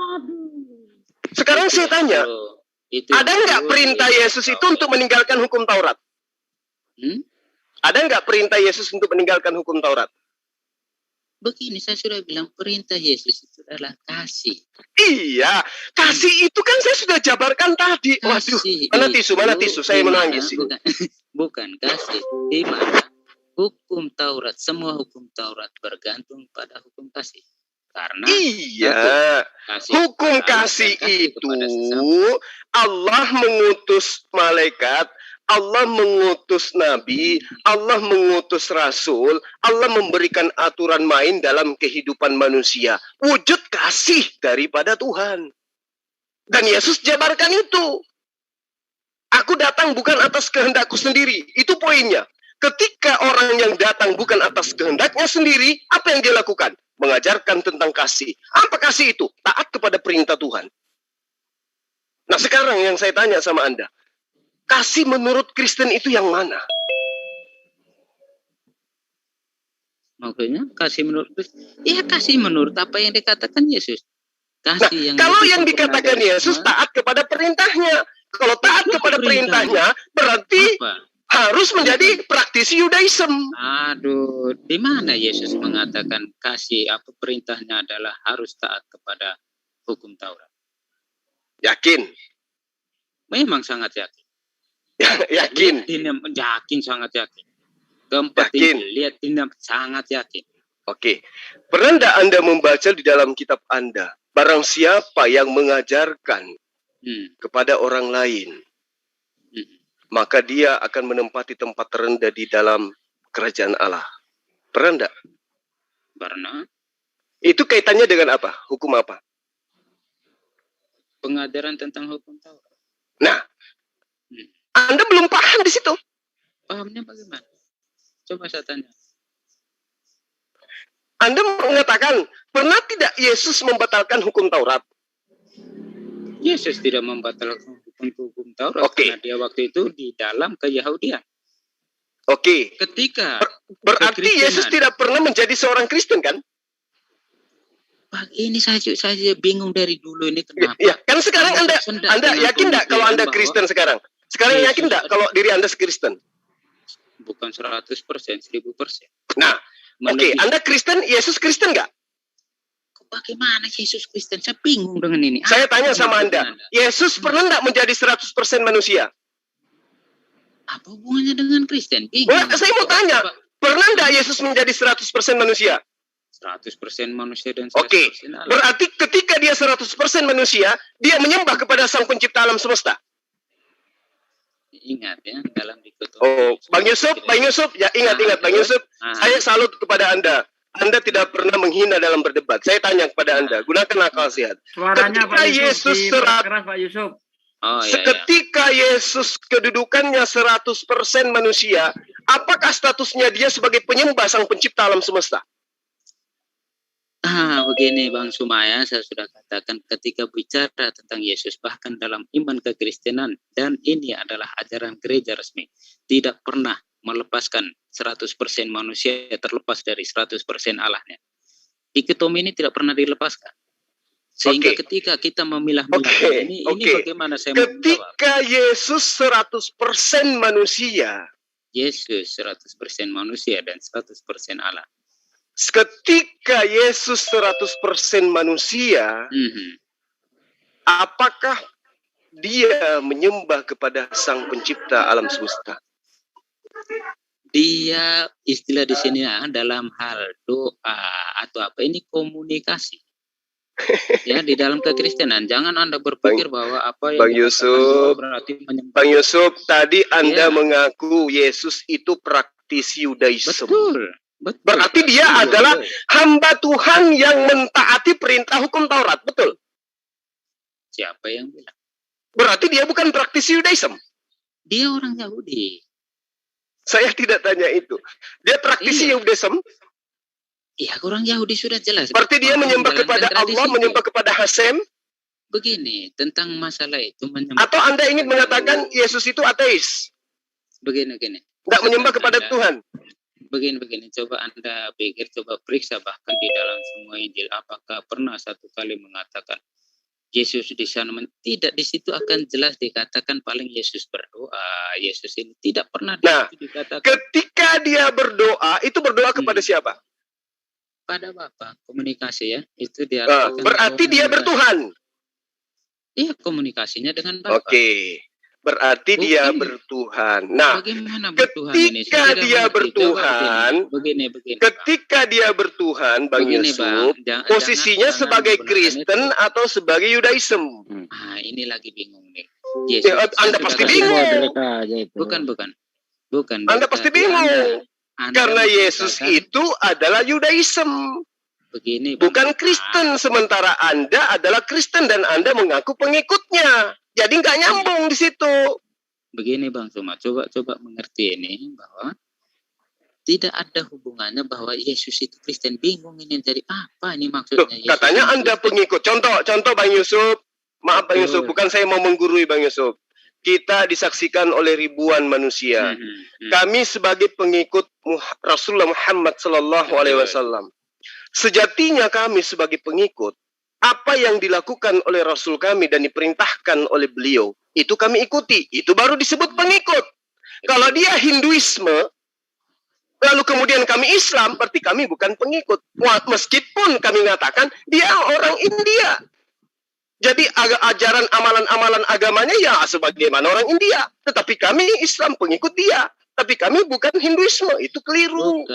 Sekarang saya tanya, ada nggak perintah Yesus itu untuk meninggalkan hukum Taurat? Ada nggak perintah Yesus untuk meninggalkan hukum Taurat? Begini, saya sudah bilang perintah Yesus itu adalah kasih. Iya, kasih itu kan saya sudah jabarkan tadi. Waduh, mana tisu? Saya menangis. Bukan kasih. Di mana hukum Taurat, semua hukum Taurat bergantung pada hukum kasih. Karena hukum kasih itu Allah mengutus malaikat, Allah mengutus nabi, Allah mengutus rasul, Allah memberikan aturan main dalam kehidupan manusia. Wujud kasih daripada Tuhan. Dan Yesus jabarkan itu. Aku datang bukan atas kehendakku sendiri. Itu poinnya. Ketika orang yang datang bukan atas kehendaknya sendiri, apa yang dia lakukan? Mengajarkan tentang kasih. Apa kasih itu? Taat kepada perintah Tuhan. Nah sekarang yang saya tanya sama Anda, kasih menurut Kristen itu yang mana? Maksudnya kasih menurut Kristen? Ya kasih menurut apa yang dikatakan Yesus. Kasih yang kalau yang dikatakan Yesus taat kepada perintahnya. Kalau taat kepada perintahnya berarti harus menjadi praktisi Yudaism. Aduh, di mana Yesus mengatakan kasih apa perintahnya adalah harus taat kepada hukum Taurat? Yakin? Memang sangat yakin. Yakin? Yakin, sangat yakin. Keempat ini, lihat ini sangat yakin. Oke. Pernah tidak Anda membaca di dalam kitab Anda, barang siapa yang mengajarkan kepada orang lain, maka dia akan menempati tempat terendah di dalam kerajaan Allah. Pernah tidak? Pernah. Itu kaitannya dengan apa? Hukum apa? Pengajaran tentang hukum Taurat. Nah, Anda belum paham di situ. Pahamnya bagaimana? Coba saya tanya. Anda mengatakan, pernah tidak Yesus membatalkan hukum Taurat? Yesus tidak membatalkan hukum Taurat karena dia waktu itu di dalam keyahudian. Oke. Ketika berarti Yesus tidak pernah menjadi seorang Kristen, kan? Ini saya bingung dari dulu ini kenapa. Ya, kan sekarang Anda yakin tidak kalau Anda Kristen sekarang? Sekarang yakin tidak kalau diri Anda Kristen? Bukan 100%, 1000%. Nah, oke, Anda Kristen, Yesus Kristen nggak? Bagaimana Yesus Kristen? Saya bingung dengan ini. Saya tanya sama Anda, Yesus pernah nggak menjadi 100% manusia? Apa hubungannya dengan Kristen? Saya mau tanya, pernah nggak Yesus menjadi 100% manusia? 100% manusia dan 100% Allah. Berarti ketika dia 100% manusia, dia menyembah kepada Sang Pencipta alam semesta. Ingat ya, dalam dikotomi. Bang Yusuf, ya ingat Bang Yusuf, saya salut kepada Anda. Anda tidak pernah menghina dalam berdebat. Saya tanya kepada Anda, gunakan akal sehat. Suaranya ketika Yesus keras Pak Yusuf. Ketika Yesus kedudukannya 100% manusia, apakah statusnya dia sebagai penyembah Sang Pencipta alam semesta? Begini Bang Sumaya, saya sudah katakan ketika bicara tentang Yesus, bahkan dalam iman kekristenan, dan ini adalah ajaran gereja resmi, tidak pernah melepaskan 100% manusia terlepas dari 100% Allahnya. Dikotomi ini tidak pernah dilepaskan. Sehingga ketika kita memilah-milah ini bagaimana saya mau menjawab? Ketika Yesus 100% manusia. Yesus 100% manusia dan 100% Allah. Ketika Yesus 100% manusia, apakah dia menyembah kepada Sang Pencipta alam semesta? Dia istilah di sini dalam hal doa atau apa ini komunikasi. Ya, di dalam kekristenan jangan Anda berpikir bahwa apa yang Bang Yusuf, berarti menyembah. Bang Yusuf, tadi Anda mengaku Yesus itu praktisi Yudaisme. Betul. Berarti dia adalah hamba Tuhan yang mentaati perintah hukum Taurat, betul? Siapa yang bilang? Berarti dia bukan praktisi Yudaisme. Dia orang Yahudi. Saya tidak tanya itu. Dia praktisi Yudaisme? Iya, orang Yahudi sudah jelas. Berarti dia menyembah kepada Allah, menyembah kepada Hasem? Begini, tentang masalah itu menyembah. Atau Anda ingin mengatakan Yesus itu ateis? Begini. Tidak menyembah kepada Tuhan? Begini, coba Anda pikir, coba periksa bahkan di dalam semua Injil, apakah pernah satu kali mengatakan Yesus di sana, tidak, di situ akan jelas dikatakan paling Yesus berdoa, Yesus ini tidak pernah dikatakan. Ketika dia berdoa, itu berdoa kepada siapa? Pada Bapa, komunikasi ya, itu dia. Berarti dia bertuhan. Iya, komunikasinya dengan Bapa. Oke. Berarti dia bertuhan. Nah, ketika dia bertuhan, ketika dia bertuhan, Bang Yusuf, posisinya sebagai Kristen atau sebagai Yudaisme? Ini lagi bingung nih. Anda pasti bingung. Bukan. Anda pasti bingung. Karena Yesus itu adalah Yudaisme. Bukan Kristen. Sementara Anda adalah Kristen dan Anda mengaku pengikutnya. Jadi nggak nyambung di situ. Begini Bang Suma, coba mengerti ini bahwa tidak ada hubungannya bahwa Yesus itu Kristen. Bingung ini jadi apa ini maksudnya? Yesus katanya Anda pengikut. Contoh Bang Yusuf. Maaf Bang Yusuf, bukan saya mau menggurui Bang Yusuf. Kita disaksikan oleh ribuan manusia. Kami sebagai pengikut Rasulullah Muhammad Sallallahu Alaihi Wasallam. Sejatinya kami sebagai pengikut, apa yang dilakukan oleh Rasul kami dan diperintahkan oleh beliau, itu kami ikuti. Itu baru disebut pengikut. Kalau dia Hinduisme, lalu kemudian kami Islam, berarti kami bukan pengikut. Meskipun kami mengatakan dia orang India. Jadi ajaran amalan-amalan agamanya ya sebagaimana orang India. Tetapi kami Islam pengikut dia. tapi kami bukan Hinduisme. Itu keliru.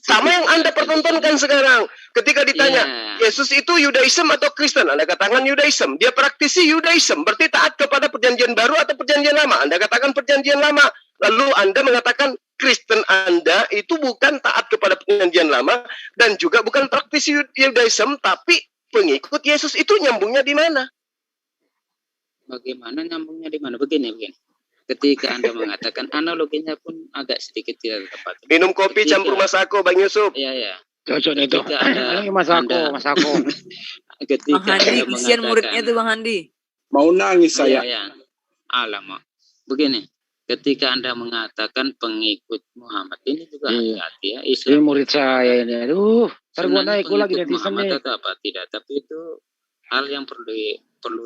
Sama yang Anda pertontonkan sekarang. Ketika ditanya, Yesus itu Yudaism atau Kristen? Anda katakan Yudaism. Dia praktisi Yudaism. Berarti taat kepada perjanjian baru atau perjanjian lama? Anda katakan perjanjian lama. Lalu Anda mengatakan Kristen Anda itu bukan taat kepada perjanjian lama dan juga bukan praktisi Yudaism, tapi pengikut Yesus. Itu nyambungnya di mana? Bagaimana nyambungnya di mana? Begini. Ketika Anda mengatakan analoginya pun agak sedikit tidak tepat. Minum kopi campur masako, Bang Yusuf. Iya. Cocok itu. Masako. Ketika Bang Handi, kesian muridnya itu Bang Handi. Mau nangis saya. Alamak. Begini. Ketika Anda mengatakan pengikut Muhammad, ini juga hati-hati ya. Islam. Ini murid saya ini. Aduh, ntar gua naik lagi netizen nih. Atau apa tidak, tapi itu hal yang perlu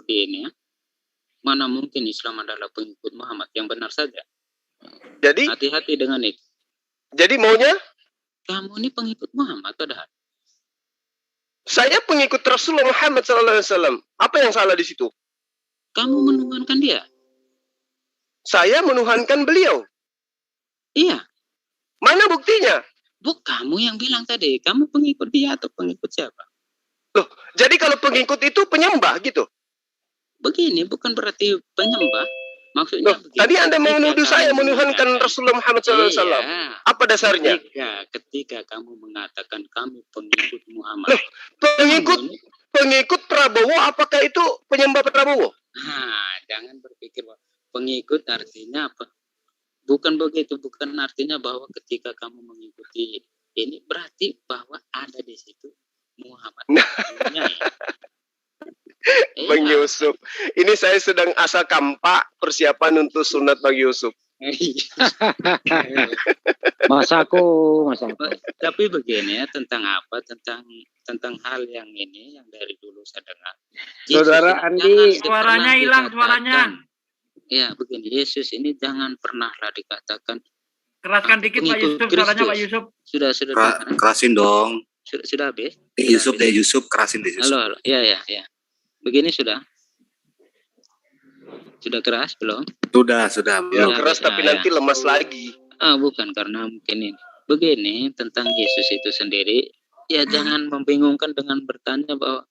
di ini ya. Mana mungkin Islam adalah pengikut Muhammad, yang benar saja. Jadi hati-hati dengan itu. Jadi maunya? Kamu ini pengikut Muhammad, padahal. Saya pengikut Rasulullah Muhammad SAW. Apa yang salah di situ? Kamu menuhankan dia. Saya menuhankan beliau. Iya. Mana buktinya? Kamu yang bilang tadi, kamu pengikut dia atau pengikut siapa? Loh, jadi kalau pengikut itu penyembah gitu? Begini, bukan berarti penyembah. Maksudnya begini. Tadi Anda menuduh saya menuhankan Rasulullah Muhammad SAW. Iya. Apa dasarnya? Ketika kamu mengatakan kami pengikut Muhammad. Loh, pengikut Prabowo, apakah itu penyembah Prabowo? Jangan berpikir pengikut artinya apa? Bukan begitu, bukan artinya bahwa ketika kamu mengikuti ini berarti bahwa ada di situ Muhammad. Bang Yusuf, ini saya sedang asal kampak persiapan untuk sunat Bang Yusuf. Masako. Tapi begini ya, tentang apa? Tentang hal yang ini yang dari dulu saya dengar. Saudara Andi, suaranya hilang suaranya. Ya begini, Yesus ini jangan pernahlah dikatakan. Keraskan dikit Pak Yusuf, suaranya Pak Yusuf. Sudah. Kerasin dong. Sudah habis. Yusuf kerasin deh Yusuf. Halo. Ya. Begini sudah. Sudah keras belum? Sudah. Ya, keras tapi nanti lemas lagi. Bukan karena mungkin ini. Begini tentang Yesus itu sendiri, ya jangan membingungkan dengan bertanya bahwa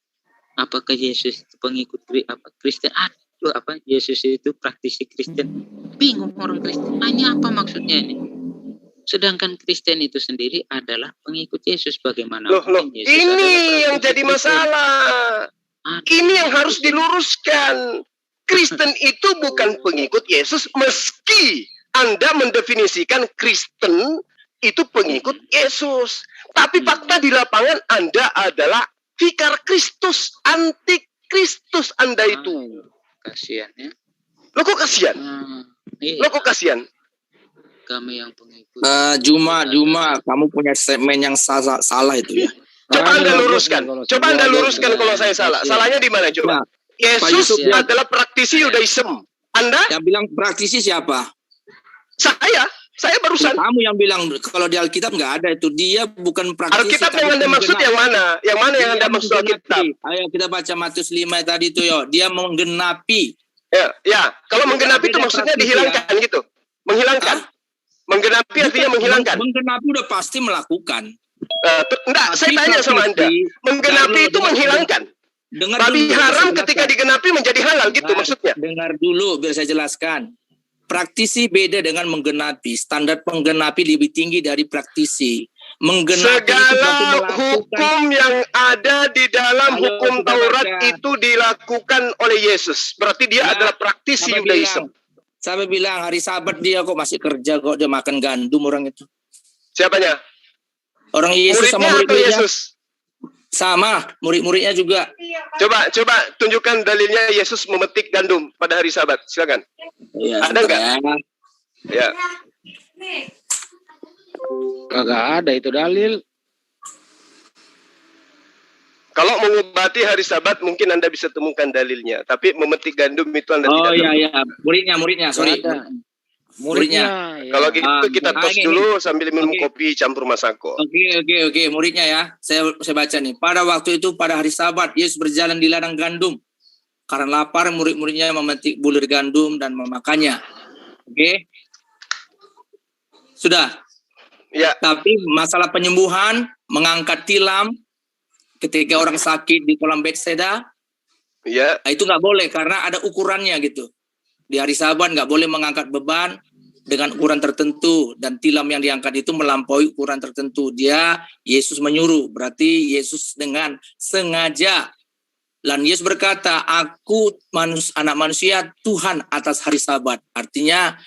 apakah Yesus itu pengikut Kristen? Yesus itu praktisi Kristen. Bingung orang Kristen. Hanya apa maksudnya ini? Sedangkan Kristen itu sendiri adalah pengikut Yesus. Bagaimana? Loh, ini yang jadi masalah. Ini yang harus diluruskan. Kristen itu bukan pengikut Yesus, meski Anda mendefinisikan Kristen itu pengikut Yesus. Tapi fakta di lapangan Anda adalah vikar Kristus, anti Kristus Anda itu. Kasihan ya. Lo kok kasihan? Lo kok kasihan? Kami yang pengikut. Juma, kamu punya statement yang salah itu ya. Coba Anda luruskan kalau saya salah. Salahnya di mana coba? Yesus adalah praktisi Yudaism. Anda? Yang bilang praktisi siapa? Saya barusan. Kamu yang bilang kalau di Alkitab nggak ada itu, dia bukan praktisi. Alkitab yang Anda maksud yang mana? Yang mana yang Anda maksud Alkitab? Ayo kita baca Matius 5 tadi itu dia menggenapi. Ya. Kalau menggenapi itu maksudnya dihilangkan gitu. Menghilangkan. Menggenapi artinya menghilangkan. Menggenapi udah pasti melakukan. Enggak, saya tanya sama Anda. Menggenapi itu menghilangkan. Babi haram ketika digenapi menjadi halal gitu maksudnya. Dengar dulu biar saya jelaskan. Praktisi beda dengan menggenapi. Standar menggenapi lebih tinggi dari praktisi. Segala hukum yang ada di dalam hukum Taurat itu dilakukan oleh Yesus. Berarti dia adalah praktisi Yudaism. Sampai bilang hari Sabat dia kok masih kerja kok, dia makan gandum orang itu. Siapanya? Orang Yesus sama murid-muridnya. Yesus? Sama, murid-muridnya juga. Coba tunjukkan dalilnya Yesus memetik gandum pada hari Sabat. Silakan. Ya, ada nggak? Ya. Kagak ada itu dalil. Kalau mengobati hari Sabat mungkin Anda bisa temukan dalilnya, tapi memetik gandum itu Anda tidak. Oh iya, muridnya, sorry. Muridnya. Ya. Kalau gitu kita tos dulu sambil minum kopi campur masako. Oke, muridnya ya. Saya baca nih. Pada waktu itu pada hari Sabat Yesus berjalan di ladang gandum. Karena lapar murid-muridnya memetik bulir gandum dan memakannya. Oke. Sudah. Ya. Tapi masalah penyembuhan, mengangkat tilam ketika orang sakit di kolam Bethesda, ya, itu nggak boleh karena ada ukurannya gitu. Di hari Sabat nggak boleh mengangkat beban dengan ukuran tertentu, dan tilam yang diangkat itu melampaui ukuran tertentu. Yesus menyuruh, berarti Yesus dengan sengaja. Dan Yesus berkata, aku anak manusia Tuhan atas hari Sabat. Artinya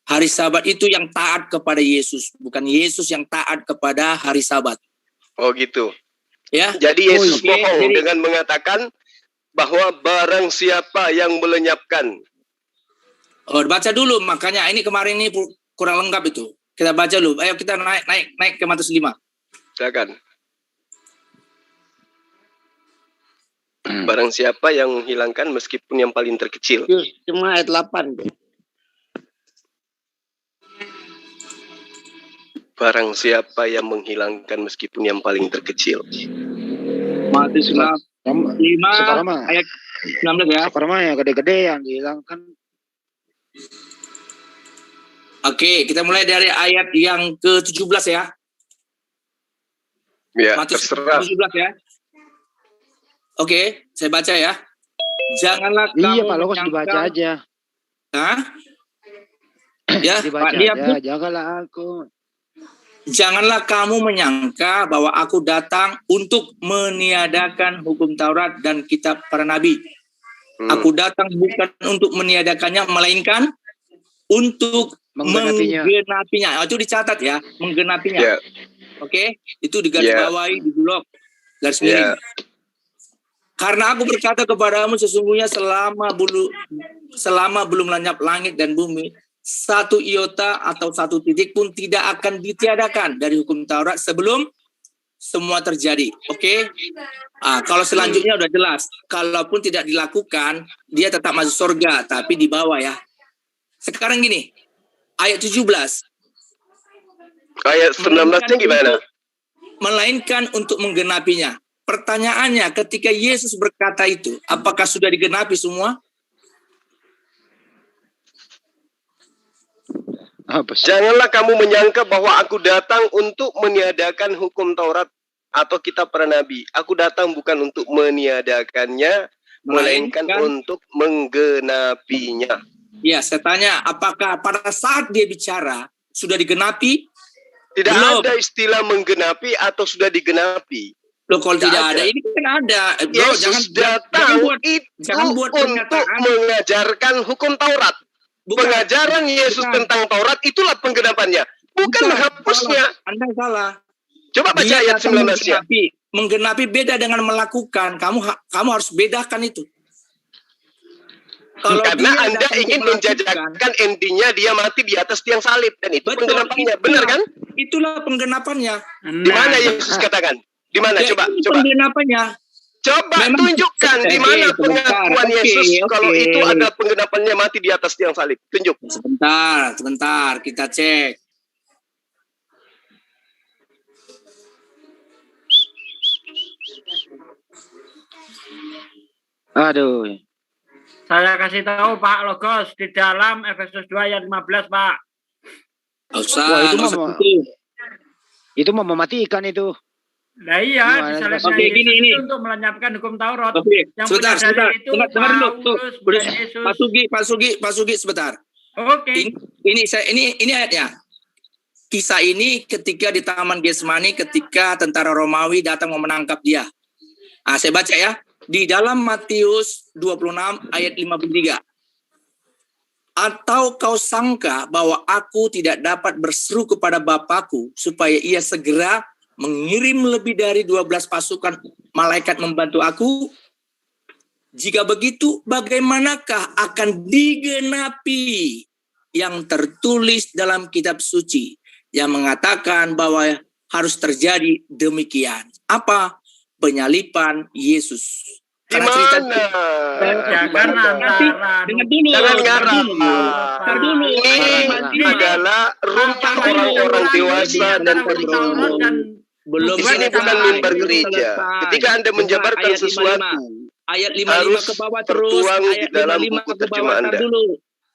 hari Sabat itu yang taat kepada Yesus, bukan Yesus yang taat kepada hari Sabat. Oh gitu. Ya. Jadi Yesus bohong dengan mengatakan bahwa barang siapa yang melenyapkan. Oh, baca dulu, makanya ini kemarin ini kurang lengkap itu. Kita baca dulu. Ayo kita naik ke Matius 5. Silakan. Barang siapa yang menghilangkan meskipun yang paling terkecil. Cuma ayat 8. Barang siapa yang menghilangkan meskipun yang paling terkecil. Matius 5 ayat 16 ya. Sekarang yang gede-gede yang dihilangkan. Oke, kita mulai dari ayat yang ke-17 ya. Ya, Matius terserah. 17 ya. Oke, saya baca ya. Janganlah Iya, kamu Pak Logos menyangka. dibaca aja. Hah? Ya, Dibaca Pak Diab, aja, janganlah aku. janganlah kamu menyangka bahwa aku datang untuk meniadakan hukum Taurat dan kitab para nabi. Aku datang bukan untuk meniadakannya, melainkan untuk menggenapinya. Itu dicatat ya, menggenapinya. Yeah. Oke, itu digarisbawahi di blok garis miring. Karena aku berkata kepadamu sesungguhnya selama belum lenyap langit dan bumi, satu iota atau satu titik pun tidak akan ditiadakan dari hukum Taurat sebelum semua terjadi. Oke? Kalau selanjutnya udah jelas. Kalaupun tidak dilakukan, dia tetap masuk surga, tapi di bawah ya. Sekarang gini, ayat 17. Ayat 19-nya gimana? Melainkan untuk menggenapinya. Pertanyaannya, ketika Yesus berkata itu, apakah sudah digenapi semua? Janganlah kamu menyangka bahwa aku datang untuk meniadakan hukum Taurat atau kitab para nabi. Aku datang bukan untuk meniadakannya, melainkan untuk menggenapinya. Ya, saya tanya, apakah pada saat dia bicara sudah digenapi? Tidak ada istilah menggenapi atau sudah digenapi. Loh, kalau tidak ada, ini kan ada. Bro, Yesus datang jangan buat untuk mengajarkan hukum Taurat. Pengajaran Yesus tentang Taurat itulah penggenapannya, bukan menghapusnya. Anda salah. Coba baca ayat 19-nya. Menggenapi beda dengan melakukan. Kamu harus bedakan itu. Kalau karena Anda ingin menjajakan endingnya dia mati di atas tiang salib, dan itu penggenapannya, benar kan? Itulah penggenapannya. Di mana Yesus katakan? Di mana? Coba. Penggenapannya. Coba tunjukkan di mana pengakuan Yesus kalau itu ada penggenapannya mati di atas tiang salib. Tunjuk. Sebentar, kita cek. Aduh. Saya kasih tahu Pak Logos di dalam Efesus 2 ayat 15, Pak. Itu mau mematikan itu. Nah iya, misalnya gini. Untuk melenyapkan hukum Taurat. Yang sebentar. Pak Sugi sebentar. Oke. Ini ayatnya. Kisah ini ketika di Taman Getsemani, ketika tentara Romawi datang mau menangkap dia. Saya baca ya. Di dalam Matius 26 ayat 53. Atau kau sangka bahwa aku tidak dapat berseru kepada Bapakku supaya ia segera mengirim lebih dari 12 pasukan malaikat membantu aku? Jika begitu, bagaimanakah akan digenapi yang tertulis dalam kitab suci yang mengatakan bahwa harus terjadi demikian? Apa? Penyalipan Yesus. Karena cerita ini adalah rumah orang-orang dewasa dan belum ini bukan mimbar gereja. Ketika Anda menjabarkan sesuatu, ayat 55 harus ke bawah tertuang di dalam buku terjemahan Anda.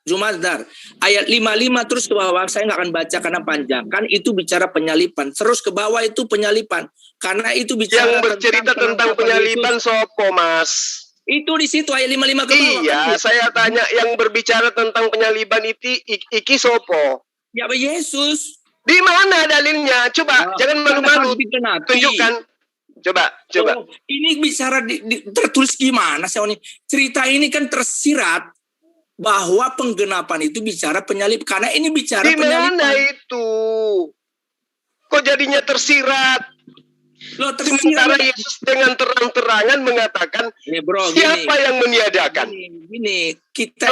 Jumazdar, ayat 55 terus ke bawah, saya nggak akan baca karena panjang. Kan itu bicara penyalipan. Terus ke bawah itu penyalipan. Karena itu bicara yang bercerita tentang penyalipan sopo, Mas? Itu di situ ayat 55 ke bawah. Iya, kan? Saya tanya yang berbicara tentang penyalipan itu iki sopo? Ya, Yesus. Di mana dalilnya? Coba, jangan malu-malu. Tunjukkan. Coba. Ini bicara tertulis gimana sih ini? Cerita ini kan tersirat bahwa penggenapan itu bicara penyalip, karena ini bicara penyalipan. Di mana itu? Kok jadinya tersirat? Sementara Yesus dengan terang-terangan mengatakan, siapa yang meniadakan? Kita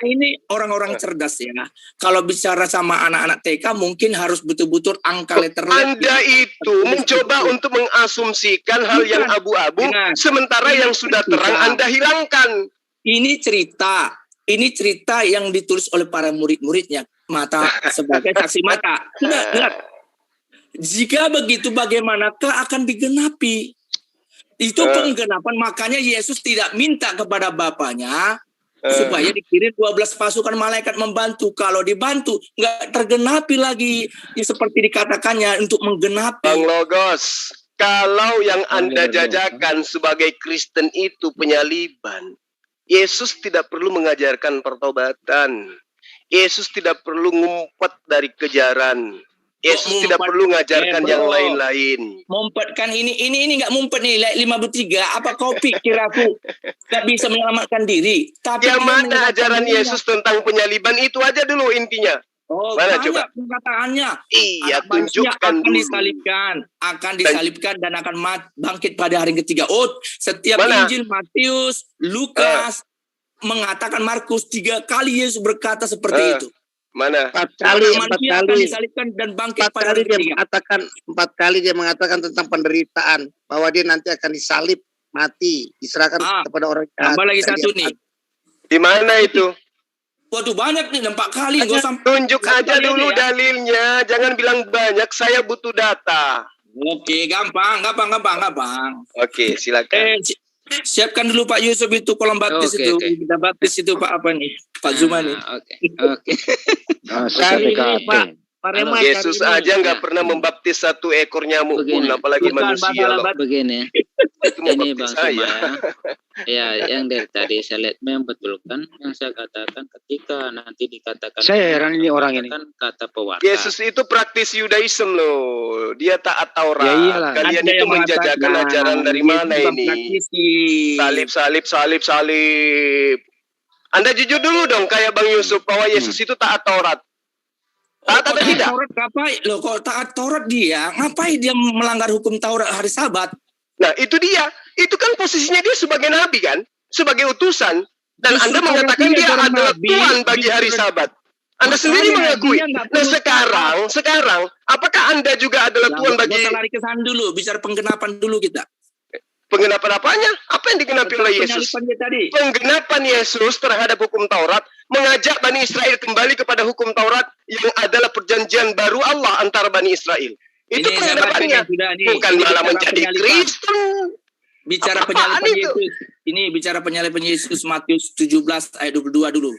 ini orang-orang cerdas ya. Kalau bicara sama anak-anak TK mungkin harus betul-betul angka letterlet. Anda itu mencoba untuk mengasumsikan hal yang abu-abu, sementara yang sudah terang Anda hilangkan. Ini cerita yang ditulis oleh para murid-muridnya, mata sebagai saksi mata. Dengar. Jika begitu bagaimanakah akan digenapi? Itu penggenapan, makanya Yesus tidak minta kepada Bapaknya supaya dikirim 12 pasukan malaikat membantu. Kalau dibantu nggak tergenapi lagi seperti dikatakannya untuk menggenapi. Bang Logos, kalau yang Anda jajakan sebagai Kristen itu penyaliban, Yesus tidak perlu mengajarkan pertobatan. Yesus tidak perlu ngumpet dari kejaran. Yesus tidak perlu mengajarkan yang lain-lain. Mumpetkan ini nggak mumpet nih, 53. Apa kau pikir aku nggak bisa menyelamatkan diri? Tapi yang mana ajaran Yesus tentang penyaliban itu aja dulu intinya. Mana coba? Perkataannya. Iya, tunjukkan akan disalibkan dan akan bangkit pada hari ketiga. Setiap Injil Matius, Lukas mengatakan, Markus 3 kali Yesus berkata seperti itu. Mana? 4 kali disalibkan dan bangkit 4 kali dia mengatakan 4 kali dia mengatakan tentang penderitaan, bahwa dia nanti akan disalib, mati, diserahkan kepada orang jahat. Tambah lagi satu nih. Di mana itu? Waduh, banyak nih, 4 kali. Tunjuk aja dulu dalilnya, jangan bilang banyak, saya butuh data. Oke, gampang. Oke, silakan. Siapkan dulu Pak Yusuf itu kolam baptis itu. Kita baptis itu Pak apa nih? Pak Zuma nih. Oke. Pak Rema, Yesus aja nggak pernah membaptis 1 ekor nyamuk pun, apalagi manusia loh. Begini. Ini Bang Zuma ya, yang dari tadi saya lihat membetulkan yang saya katakan ketika nanti dikatakan. Saya heran ini orang ini. Kata pewarta. Yesus itu praktis Yudaism loh. Dia taat Taurat. Ya iyalah. Kalian itu menjajakan ajaran dari mana ini? Salib. Anda jujur dulu dong kayak Bang Yusuf bahwa Yesus itu taat Taurat. Taat atau tidak? Taurat ngapain? Loh, kok taat Taurat dia? Ngapain dia melanggar hukum Taurat hari Sabat? Nah, itu dia. Itu kan posisinya dia sebagai nabi kan? Sebagai utusan. Dan justru Anda mengatakan dia adalah Tuhan bagi hari Sabat. Anda sendiri mengakui. Nah, sekarang, apakah Anda juga adalah Tuhan bagi... Kita lari ke sana dulu, bicara penggenapan dulu kita. Penggenapan apanya? Apa yang digenapi oleh Yesus? Penggenapan Yesus terhadap hukum Taurat, mengajak Bani Israel kembali kepada hukum Taurat yang adalah perjanjian baru Allah antara Bani Israel. Itu penggenapannya. Bukan malah menjadi Kristen. Bicara penyalipan Yesus. Ini bicara penyalipan Yesus Matius 17 ayat 22 dulu.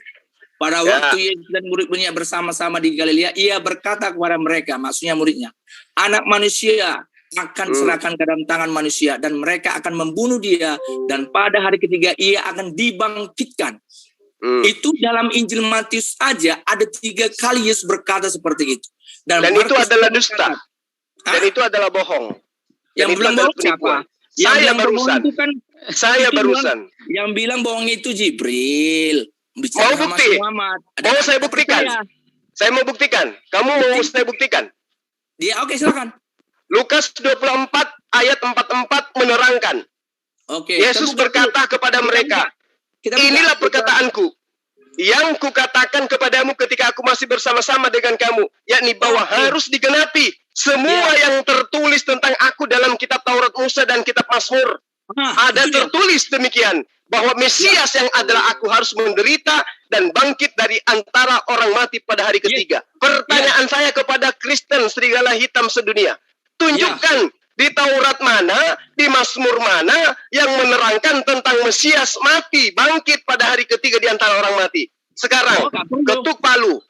Pada waktu Yesus dan murid-muridnya bersama-sama di Galilea, ia berkata kepada mereka, maksudnya muridnya, anak manusia akan serahkan ke dalam tangan manusia dan mereka akan membunuh dia dan pada hari ketiga ia akan dibangkitkan. Itu dalam Injil Matius saja ada 3 kali Yesus berkata seperti itu. Dan itu adalah dusta. Dan itu adalah bohong. Yang bilang bohong siapa? Saya barusan. Yang bilang bohong itu Jibril. Mau bukti? Mau saya buktikan? Saya mau buktikan. Kamu mau saya buktikan? Dia oke, silakan. Lukas 24 ayat 44 menerangkan. Yesus berkata kepada mereka, inilah perkataanku yang kukatakan kepadamu ketika aku masih bersama-sama dengan kamu, yakni bahwa harus digenapi semua yang tertulis tentang aku dalam kitab Taurat Musa dan kitab Mazmur. Ada tertulis demikian, bahwa Mesias yang adalah aku harus menderita dan bangkit dari antara orang mati pada hari ketiga. Pertanyaan saya kepada Kristen serigala hitam sedunia, tunjukkan di Taurat mana, di Mazmur mana yang menerangkan tentang Mesias mati, bangkit pada hari ketiga di antara orang mati. sekarang. Ketuk palu.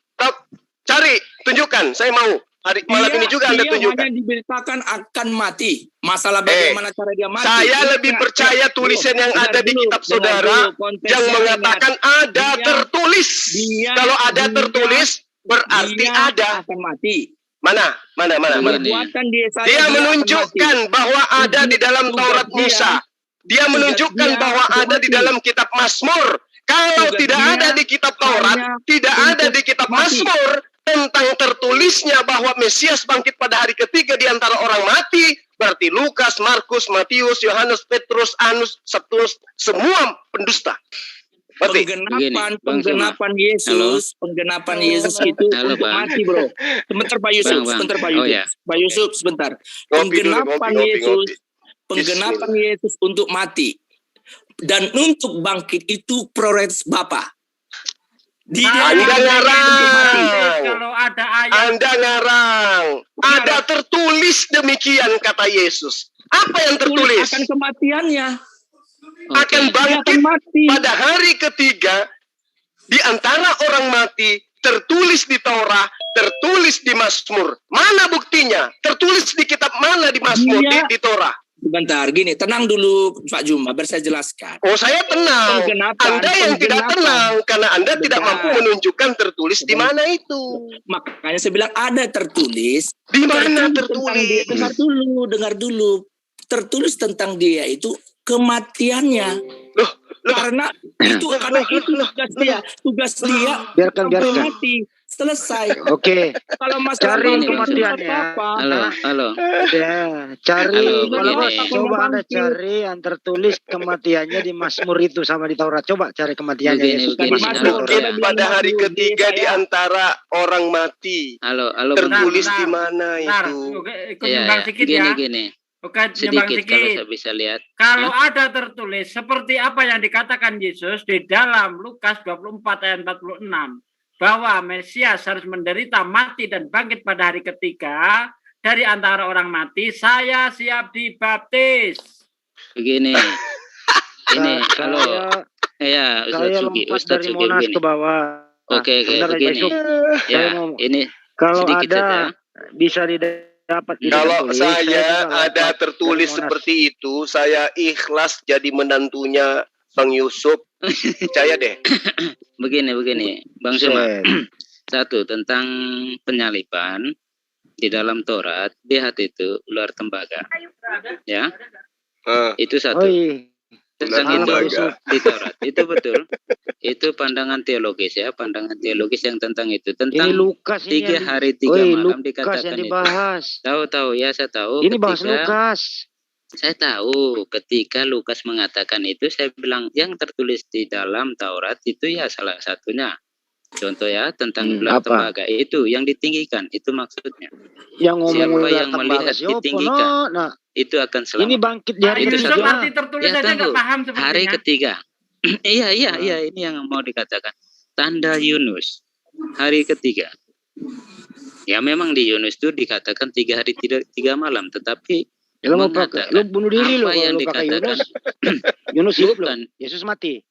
Cari, tunjukkan. Saya mau. Hari malam ini juga Anda tunjukkan. Hanya diberitakan akan mati. Masalah bagaimana cara dia mati. Saya lebih percaya tulisan yang ada di kitab saudara yang mengatakan ada tertulis. Kalau ada tertulis berarti ada. Akan mati. Mana? Dia menunjukkan bahwa ada di dalam Taurat Musa. Dia menunjukkan bahwa ada di dalam kitab Mazmur. Kalau tidak ada di kitab Taurat, tidak ada di kitab Mazmur tentang tertulisnya bahwa Mesias bangkit pada hari ketiga di antara orang mati, berarti Lukas, Markus, Matius, Yohanes, Petrus, Anus, Septus, semua pendusta. Penggenapan Yesus itu untuk mati, bro. Sebentar Pak Yusuf, Pak Yusuf sebentar. Penggenapan Yesus untuk mati dan untuk bangkit itu prioritas Bapa. Anda ngarang. Ada tertulis demikian kata Yesus. Apa yang tertulis? Akan kematiannya. Akan bangkit pada hari ketiga di antara orang mati. Tertulis di Taurat, tertulis di Mazmur. Mana buktinya? Tertulis di kitab mana di Mazmur, di Taurat? Sebentar, gini, tenang dulu Pak Juma, biar saya jelaskan. Oh, saya tenang. Anda yang tidak tenang, karena Anda tidak mampu menunjukkan tertulis di mana itu. Makanya saya bilang ada tertulis. Di mana tertulis? Dengar dulu. Tertulis tentang dia itu kematiannya. Karena itu tugas dia biarkan mati. Selesai. Oke. Kalau masalah cari kematiannya. Halo. Ya, cari. Coba Anda cari yang tertulis kematiannya di Mazmur itu sama di Taurat. Coba cari kematiannya. Pada hari ketiga di antara orang mati. Tertulis di mana itu? Gini. Bukan sedikit kalau saya bisa lihat. Kalau ada tertulis seperti apa yang dikatakan Yesus di dalam Lukas 24 ayat 46 bahwa Mesias harus menderita, mati dan bangkit pada hari ketiga dari antara orang mati, saya siap dibaptis. Begini. Ini kalau saya lompat dari Monas ke bawah. Oke, begini. Ya, ini kalau ada bisa didapat. Kalau saya ada tertulis seperti itu, saya ikhlas jadi menantunya Bang Yusuf. Percaya deh. Begini, Bang Suma. Satu, tentang penyaliban di dalam Taurat, lihat itu ular tembaga. Ya. Itu satu. Tentang itu di Taurat. Itu betul. Itu pandangan teologis ya, pandangan teologis yang tentang itu. Tentang 3 hari 3 malam dikatakan itu. Tahu ya, saya tahu. Ini bahas Lukas. Saya tahu ketika Lukas mengatakan itu, saya bilang yang tertulis di dalam Taurat itu ya salah satunya. Contoh ya tentang ular tembaga itu yang ditinggikan, itu maksudnya. Yang siapa yang melihat ditinggikan, itu akan selamat. Ini bangkit di hari ketiga. Tertulis aja nggak paham sepertinya. Hari ketiga. Iya, ini yang mau dikatakan. Tanda Yunus, hari ketiga. Ya memang di Yunus itu dikatakan 3 hari 3 malam, tetapi lu bunuh diri lu yang dikatakan Yunus hidup loh. Yesus mati.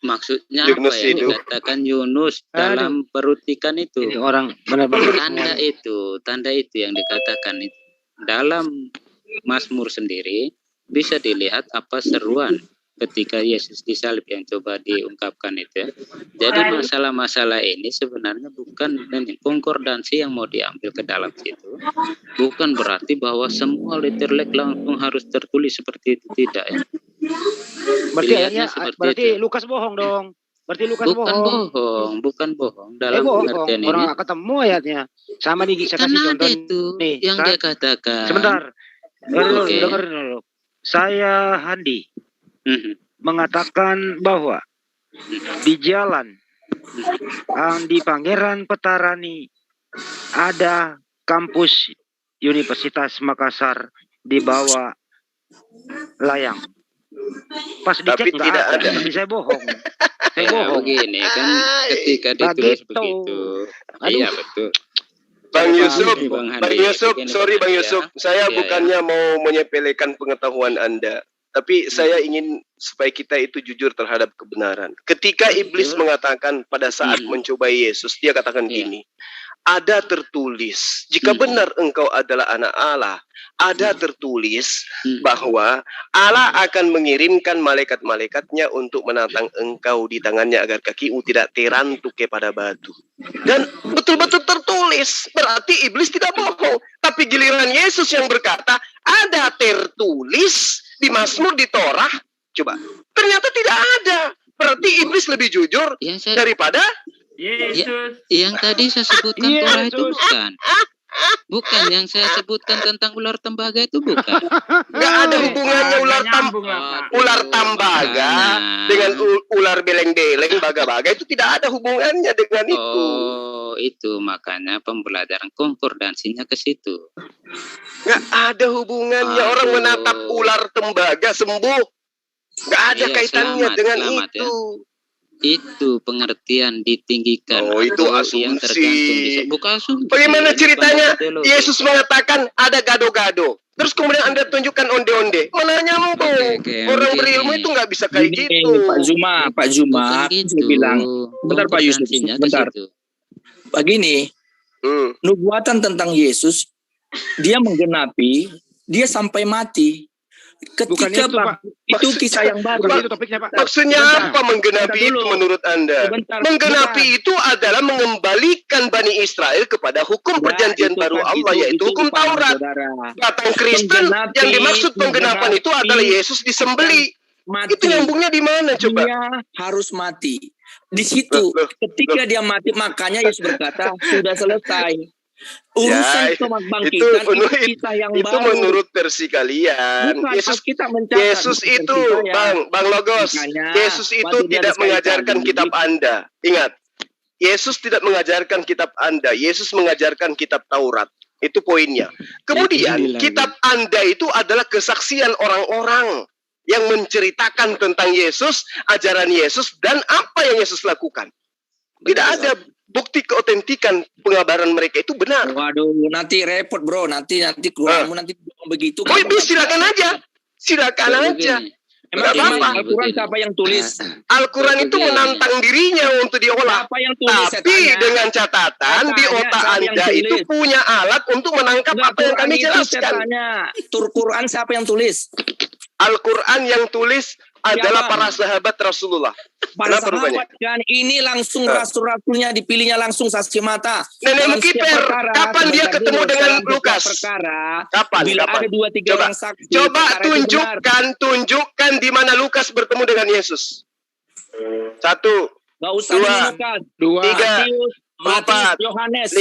Maksudnya apa yang dikatakan Yunus dalam perut ikan itu? Ini orang benar-benar tanda itu yang dikatakan itu. Dalam Mazmur sendiri bisa dilihat apa seruan ketika Yesus disalib yang coba diungkapkan itu ya. Jadi masalah-masalah ini sebenarnya bukan konkordansi yang mau diambil ke dalam situ. Bukan berarti bahwa semua literlek langsung harus tertulis seperti itu, tidak ya. Berarti Lukas bohong dong. Bukan bohong. Dalam pengertian ini. Orang ketemu ayatnya. Sama nih saya kasih contoh itu nih, yang dia katakan. Sebentar. Dengerin dulu. Saya Handi. Mengatakan bahwa di jalan di Pangeran Petarani ada kampus Universitas Makassar di bawah layang. Pas dicek nggak ada. Saya bohong. Begini kan ketika ditulis begitu. Iya betul. Bang Yusuf, sorry Bang Yusuf, saya bukannya mau menyepelekan pengetahuan Anda. Tapi saya ingin supaya kita itu jujur terhadap kebenaran. Ketika iblis mengatakan pada saat mencobai Yesus, dia katakan gini, ada tertulis, jika benar engkau adalah anak Allah, ada tertulis bahwa Allah akan mengirimkan malaikat-malaikatnya untuk menantang engkau di tangannya agar kakimu tidak terantuk kepada batu. Dan betul-betul tertulis, berarti iblis tidak bohong. Tapi giliran Yesus yang berkata, ada tertulis di Mazmur, di Torah, coba. Ternyata tidak ada. Berarti iblis lebih jujur daripada Yesus. Yang tadi saya sebutkan Torah itu bukan. Bukan yang saya sebutkan tentang ular tembaga itu bukan. Nggak ada hubungannya ular tembaga dengan ular beleng-beleng, baga-baga, itu tidak ada hubungannya dengan itu. Oh, itu makanya pembelajaran konkordansinya ke situ. Nggak ada hubungannya. Orang menatap ular tembaga sembuh. Nggak ada kaitannya dengan itu. Ya. Itu pengertian ditinggikan. Oh, itu yang asumsi. Bukan asumsi. Bagaimana ceritanya Yesus mengatakan ada gado-gado, terus kemudian Anda tunjukkan onde-onde? Mana nyambung? Orang berilmu itu nggak bisa kayak gitu. Pak Zuma, saya bilang, bentar Pak Yusuf, bentar. Begini, nubuatan tentang Yesus, dia menggenapi, dia sampai mati. Ketika itu kisah yang baru. Maksudnya apa menggenapi itu menurut Anda? Menggenapi itu adalah mengembalikan Bani Israel kepada hukum perjanjian baru Allah, yaitu hukum Taurat. Datang Kristen, yang dimaksud penggenapan itu adalah Yesus disembeli. Itu nyambungnya di mana coba? Dia harus mati. Di situ, ketika dia mati, makanya Yesus berkata, sudah selesai. Urusan kebangkitan itu kita yang itu baru. Menurut versi kalian. Yesus itu Bang Logos, Yesus itu tidak mengajarkan kitab Anda. Ingat, Yesus tidak mengajarkan kitab Anda. Yesus mengajarkan kitab Taurat. Itu poinnya. Kemudian kitab Anda itu adalah kesaksian orang-orang yang menceritakan tentang Yesus, ajaran Yesus, dan apa yang Yesus lakukan. Tidak ada bukti keotentikan pengabaran mereka itu benar. Waduh, nanti repot bro, nanti keluarmu nanti begitu. Oh, silakan aja. Emang Al-Quran siapa yang tulis? Al-Quran itu menantang dirinya untuk diolah. Tapi dengan catatan di otak Anda itu punya alat untuk menangkap apa yang kami jelaskan. Quran siapa yang tulis? Al-Quran yang tulis adalah para sahabat Rasulullah. Para sahabat kan ini langsung rasul-rasulnya dipilihnya langsung saksi mata. Nenek Kiper, kapan dia ketemu dengan Lukas? Kapan? Bila ada 2-3 orang saksi. Coba tunjukkan di mana Lukas bertemu dengan Yesus. 1, 2, 3, 4, 5,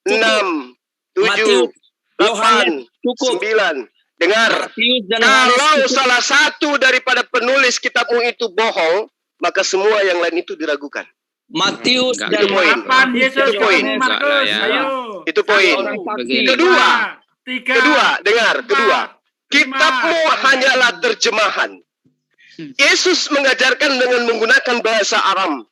6, 7, 8, 9. Dengar, kalau salah satu daripada penulis kitabmu itu bohong, maka semua yang lain itu diragukan. Matius dan itu poin. Itu poin. Kedua, dengar, kitabmu hanyalah terjemahan. Yesus mengajarkan dengan menggunakan bahasa Aram.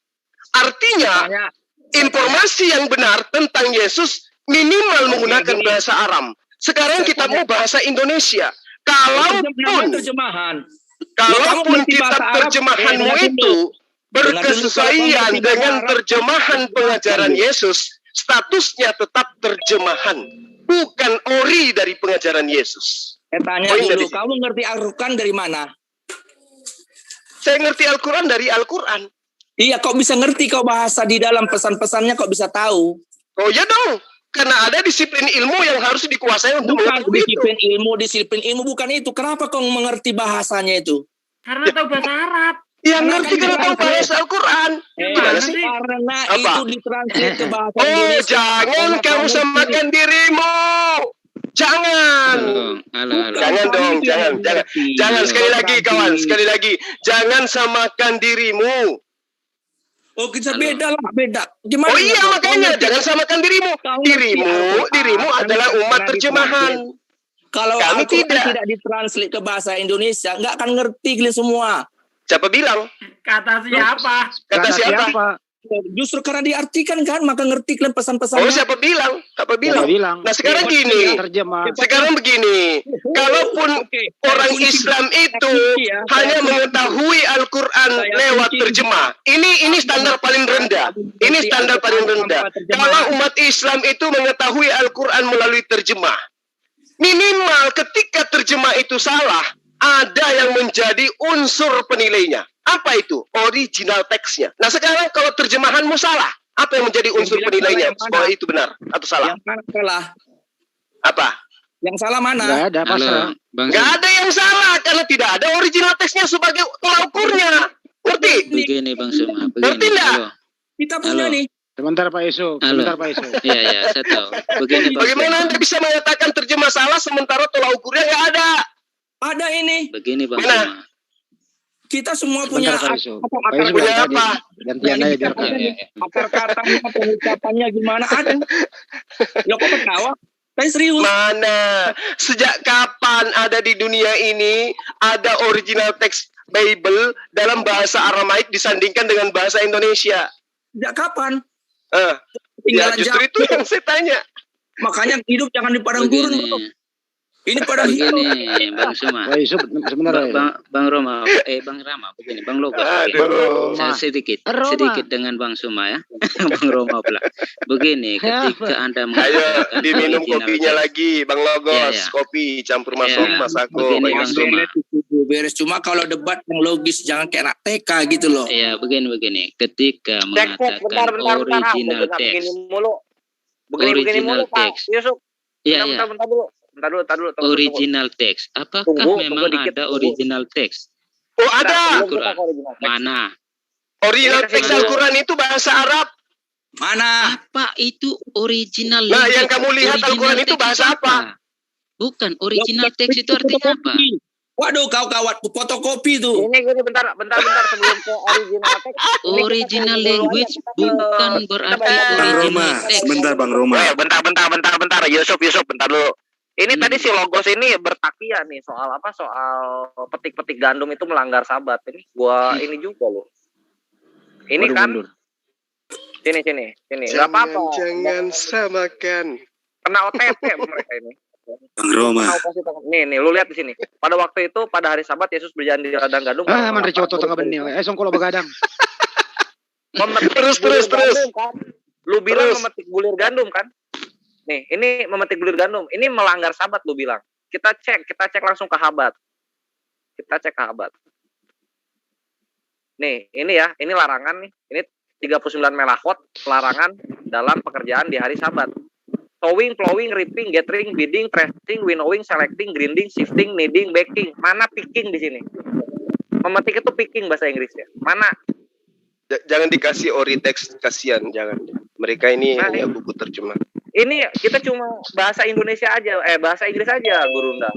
Artinya, informasi yang benar tentang Yesus minimal menggunakan bahasa Aram. Sekarang kitabmu bahasa Indonesia. Kalaupun kitab terjemahanmu itu berkesesuaian dengan terjemahan pengajaran Yesus, statusnya tetap terjemahan, bukan ori dari pengajaran Yesus. Saya tanya dulu, kamu ngerti Al-Quran dari mana? Saya ngerti Al-Quran dari Al-Quran. Iya, kok bisa ngerti kau bahasa di dalam pesan-pesannya, kok bisa tahu? Oh ya dong. Karena ada disiplin ilmu yang harus dikuasai untuk mengetahui itu. Disiplin ilmu bukan itu. Kenapa kau mengerti bahasanya itu? Karena tahu bahasa Arab. Yang ngerti karena tahu bahasa Al-Quran. Gimana sih? Karena itu ditranslate ke bahasa Indonesia. Jangan kamu samakan dirimu. Jangan. Jangan dong, jangan sekali lagi kawan, sekali lagi. Jangan samakan dirimu. Oh, kita beda. Gimana? Oh iya, makanya jangan samakan dirimu. Dirimu adalah umat terjemahan. Kalau kami tidak ditranslate ke bahasa Indonesia, nggak akan ngerti kalian semua. Siapa bilang? Kata siapa? Kata siapa? Justru karena diartikan kan, maka ngerti kalian pesan-pesannya. Oh, siapa bilang? Nah, sekarang gini. Sekarang begini. Kalaupun orang Islam itu hanya mengetahui Al-Quran lewat terjemah, ini standar paling rendah. Ini standar paling rendah. Kalau umat Islam itu mengetahui Al-Quran melalui terjemah, minimal ketika terjemah itu salah, ada yang menjadi unsur penilainya. Apa itu? Original teksnya. Nah, sekarang kalau terjemahanmu salah, apa yang menjadi unsur penilainya? Bahwa itu benar atau salah? Yang mana salah? Apa? Yang salah mana? Nggak ada, pasrah. Nggak ada yang salah, karena tidak ada original teksnya sebagai tolak ukurnya. Ngerti? Begini Bang Suma. Ngerti nggak? Kita punya nih. Sebentar Pak Yusuf. Iya, saya tahu. Begini, bagaimana Anda bisa mengatakan terjemah salah sementara tolak ukurnya nggak ada? Ada ini. Begini Bang Suma. Kita semua punya akar apa? Gantian aja biar akar katanya, pengucapannya gimana ada. Ya kok ketawa? Saya serius. Mana? Sejak kapan ada di dunia ini ada original teks Bible dalam bahasa Aramaik disandingkan dengan bahasa Indonesia? Sejak kapan? Ya justru itu yang saya tanya. Makanya hidup jangan di padang gurun. Ini pada begini Bang Suma. Bang Roma, Bang Rama, begini Bang Logo. Saya sedikit dengan Bang Suma ya. Bang Roma pula. Begini, ketika Anda mengatakan diminum kopinya lagi, Bang Logos, kopi campur masako. Begini Bang Suma. Beres, cuma kalau debat yang logis jangan kayak anak TK gitu loh. Iya, begini. Ketika mengatakan original text. Original text. Iya. Bentar dulu. Original text. Apakah memang ada original text? Oh, ada. Mana? Original text Al-Quran itu bahasa Arab. Mana? Apa itu original? Nah, yang kamu lihat Al-Quran itu bahasa apa? Bukan, original text itu artinya apa? Waduh, kau kawat fotokopi tuh. Ini bentar sebelum ke original text. Original language bukan berarti original text. Bang Roma. Bentar. Yusuf, bentar dulu. Ini tadi si Logos ini bertakia nih soal petik-petik gandum itu melanggar sabat. Ini ini juga loh. Ini kan sini. Enggak apa-apa. Jangan samakan. Kena OTT mereka ini. Bang Roma. Nih, lu lihat di sini. Pada waktu itu pada hari Sabat Yesus berjalan di ladang gandum. Mandri coto tengah benih. Songkolo begadang. Terus. Kan? Lu bilang memetik bulir gandum kan? Nih, ini memetik bulir gandum. Ini melanggar sabat lu bilang. Kita cek langsung ke Habat. Nih, ini larangan nih. Ini 39 melahot larangan dalam pekerjaan di hari Sabat. Sowing, plowing, reaping, gathering, bidding, threshing, winnowing, selecting, grinding, shifting, kneading, baking. Mana picking di sini? Memetik itu picking bahasa Inggrisnya. Mana? Jangan dikasih ori teks, kasihan, jangan. Mereka ini hanya buku terjemah. Ini kita cuma bahasa Indonesia aja, bahasa Inggris aja, Gurunda.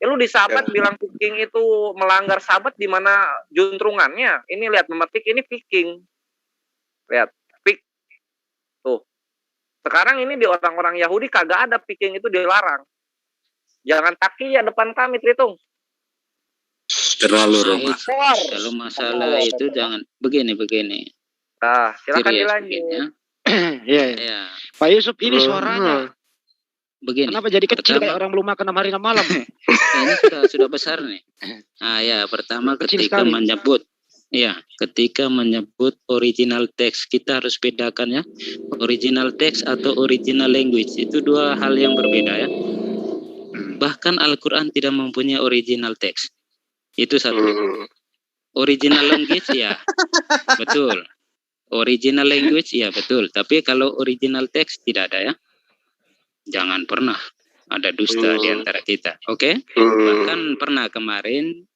Lu di sabat bilang picking itu melanggar sabat di mana juntrungannya. Ini lihat memetik ini picking. Lihat, pick. Tuh. Sekarang ini di orang-orang Yahudi kagak ada picking itu dilarang. Jangan takiya depan kami, Tritung. Terlalu Roma. Kalau masalah itu jangan begini. Nah, silakan dilanjut. Iya. Pak Yusuf ini suaranya begini. Kenapa jadi kecil kayak orang belum makan 6 hari 6 malam? Ini sudah besar nih. Nah ya, pertama ketika menyebut original text, kita harus bedakan ya. Original text atau original language itu dua hal yang berbeda ya. Bahkan Al-Quran tidak mempunyai original text. Itu satu. Original language ya, betul. Original language ya betul, tapi kalau original text tidak ada ya. Jangan pernah ada dusta di antara kita, oke? Bahkan pernah kemarin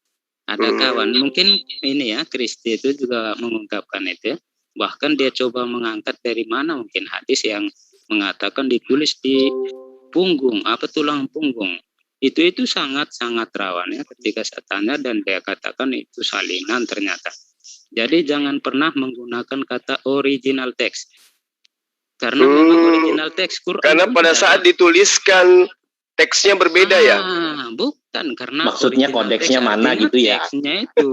ada kawan, mungkin ini ya, Kristi itu juga mengungkapkan itu ya. Bahkan dia coba mengangkat dari mana mungkin hadis yang mengatakan ditulis di punggung, tulang punggung. Itu sangat rawan ya ketika saya tanya dan dia katakan itu salinan ternyata. Jadi jangan pernah menggunakan kata original text. Karena memang original text Quran. Karena pada saat dituliskan teksnya berbeda ya. Kan karena maksudnya kodeksnya mana gitu ya? Teksnya itu.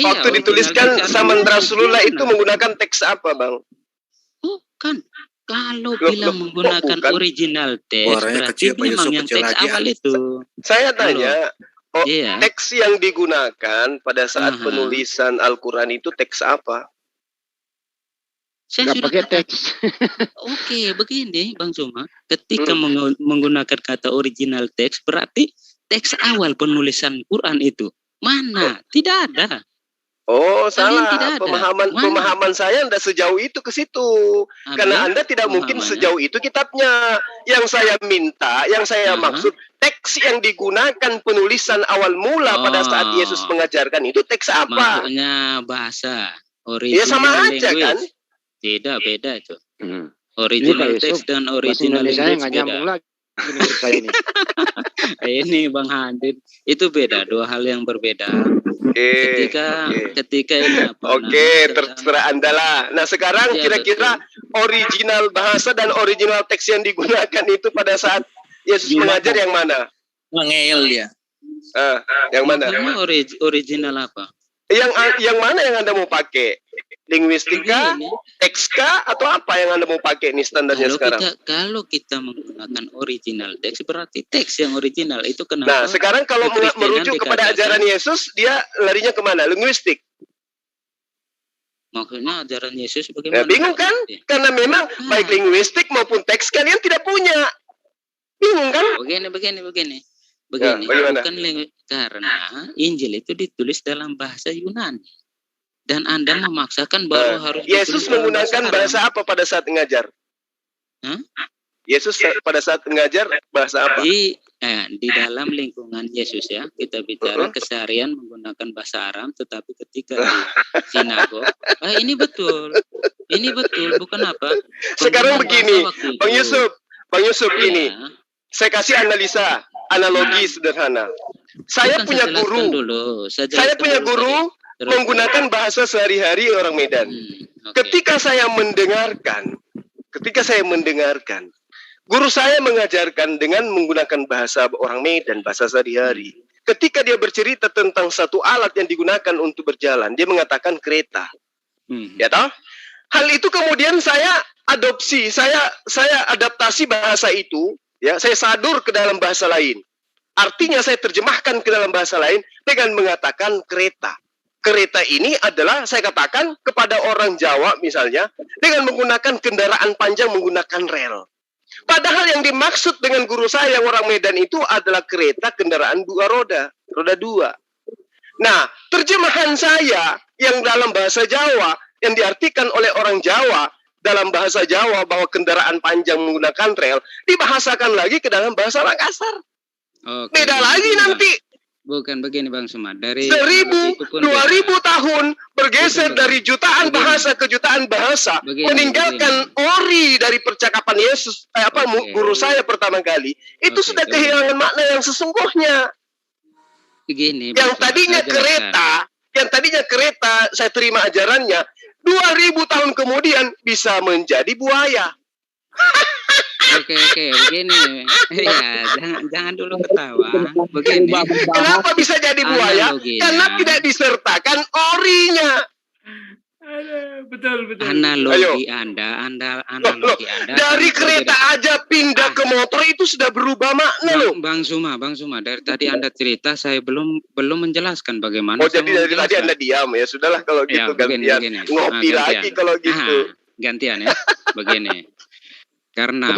Waktu dituliskan zaman Rasulullah itu menggunakan teks apa, Bang? Bukan. Kalau bilang menggunakan original teks, berarti memang yang teks awal itu. Saya tanya, teks yang digunakan pada saat penulisan Al-Quran itu teks apa? Saya sudah pakai teks. Oke, begini Bang Zuma. Ketika menggunakan kata original teks, berarti teks awal penulisan Quran itu mana? Tidak ada. Oh, salah. Pemahaman saya tidak sejauh itu ke situ. Karena Anda tidak mungkin sejauh itu kitabnya. Yang saya minta, yang saya maksud, teks yang digunakan penulisan awal mula pada saat Yesus mengajarkan itu teks apa? Maksudnya bahasa. Original ya sama aja language. Kan? Tidak, beda itu. Original teks dan original language beda. Ini Bang Handin, itu beda, dua hal yang berbeda. Ketika ini apa? Terserah Anda lah. Nah sekarang kira-kira original bahasa dan original teks yang digunakan itu pada saat Yesus mengajar yang mana? Ngeyel dia. Yang mana? Original apa? Yang mana yang Anda mau pakai? Linguistika, tekska, atau apa yang Anda mau pakai ini standarnya sekarang? Kalau kita menggunakan original teks, berarti teks yang original itu kenapa? Nah, sekarang kalau merujuk kepada ajaran Yesus, dia larinya kemana? Linguistik. Maksudnya ajaran Yesus bagaimana? Nah, bingung kan? Karena memang baik linguistik maupun teks kalian tidak punya. Bingung kan? Begini. Bagaimana? Karena Injil itu ditulis dalam bahasa Yunani. Dan Anda memaksakan baru harus Yesus menggunakan bahasa apa pada saat mengajar? Yesus pada saat mengajar bahasa apa? Di dalam lingkungan Yesus ya, kita bicara keseharian menggunakan bahasa Aram, tetapi ketika di sinagog, ini betul, bukan apa? Sekarang begini, Bang Yusuf gini, saya kasih analogi sederhana. Saya punya guru menggunakan bahasa sehari-hari orang Medan. Ketika saya mendengarkan, guru saya mengajarkan dengan menggunakan bahasa orang Medan, bahasa sehari-hari. Ketika dia bercerita tentang satu alat yang digunakan untuk berjalan, dia mengatakan kereta. Ya toh? Hal itu kemudian saya adopsi, saya adaptasi bahasa itu, ya, saya sadur ke dalam bahasa lain. Artinya saya terjemahkan ke dalam bahasa lain dengan mengatakan kereta. Kereta ini adalah saya katakan kepada orang Jawa misalnya dengan menggunakan kendaraan panjang menggunakan rel. Padahal yang dimaksud dengan guru saya yang orang Medan itu adalah kereta kendaraan roda 2. Nah, terjemahan saya yang dalam bahasa Jawa yang diartikan oleh orang Jawa dalam bahasa Jawa bahwa kendaraan panjang menggunakan rel dibahasakan lagi ke dalam bahasa Makassar. Beda lagi nanti. Bukan begini Bang Suma. Dari 1000, 2000 tahun bergeser dari jutaan bahasa ke jutaan bahasa, meninggalkan ori dari percakapan Yesus. Guru saya pertama kali itu sudah kehilangan makna yang sesungguhnya. Begini. Yang tadinya kereta, saya terima ajarannya. 2000 tahun kemudian bisa menjadi buaya. Oke, begini. Ya, jangan dulu ketawa. Begini. Kenapa bisa jadi buaya? Karena tidak disertakan orinya. Betul. Analogi Anda. Dari kereta aja pindah ke motor itu sudah berubah makna loh. Bang Suma, dari tadi Anda cerita saya belum menjelaskan bagaimana. Jadi dari tadi Anda diam ya. Sudahlah kalau gitu gantian. Ngopi lagi kalau gitu. Gantian ya. Begini. Karena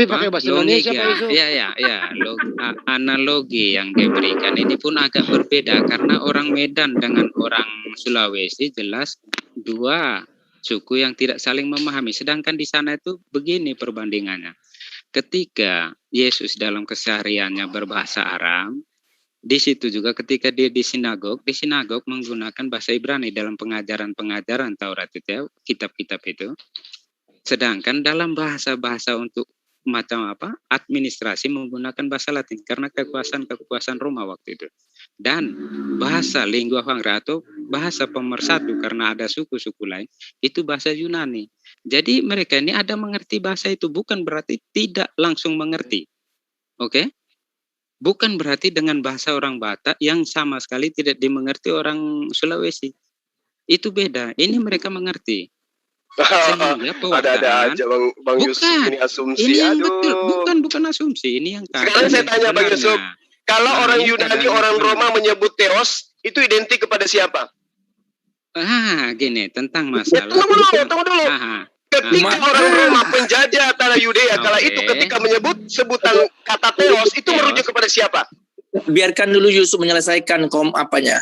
analogi yang diberikan ini pun agak berbeda karena orang Medan dengan orang Sulawesi jelas dua suku yang tidak saling memahami. Sedangkan di sana itu begini perbandingannya. Ketika Yesus dalam kesehariannya berbahasa Aram, di situ juga ketika dia di sinagog menggunakan bahasa Ibrani dalam pengajaran Taurat itu ya, kitab-kitab itu. Sedangkan dalam bahasa-bahasa untuk macam administrasi menggunakan bahasa Latin karena kekuasaan Roma waktu itu. Dan bahasa lingua franca atau bahasa pemersatu karena ada suku-suku lain itu bahasa Yunani. Jadi mereka ini ada mengerti bahasa itu, bukan berarti tidak langsung mengerti. Oke? bukan berarti dengan bahasa orang Batak yang sama sekali tidak dimengerti orang Sulawesi. Itu beda. Ini mereka mengerti. Sehingga ada aja Bang Yusuf ini asumsi. Ini yang betul, bukan asumsi. Ini yang sekarang saya tanya Bang Yusuf, kalau orang Yunani, orang Roma menyebut theos, itu identik kepada siapa? Gini, tentang masalah. Tunggu dulu. Ketika orang Roma penjajah tanah Yudea kala itu ketika menyebut sebutan kata theos itu merujuk kepada siapa? Biarkan dulu Yusuf menyelesaikan apanya.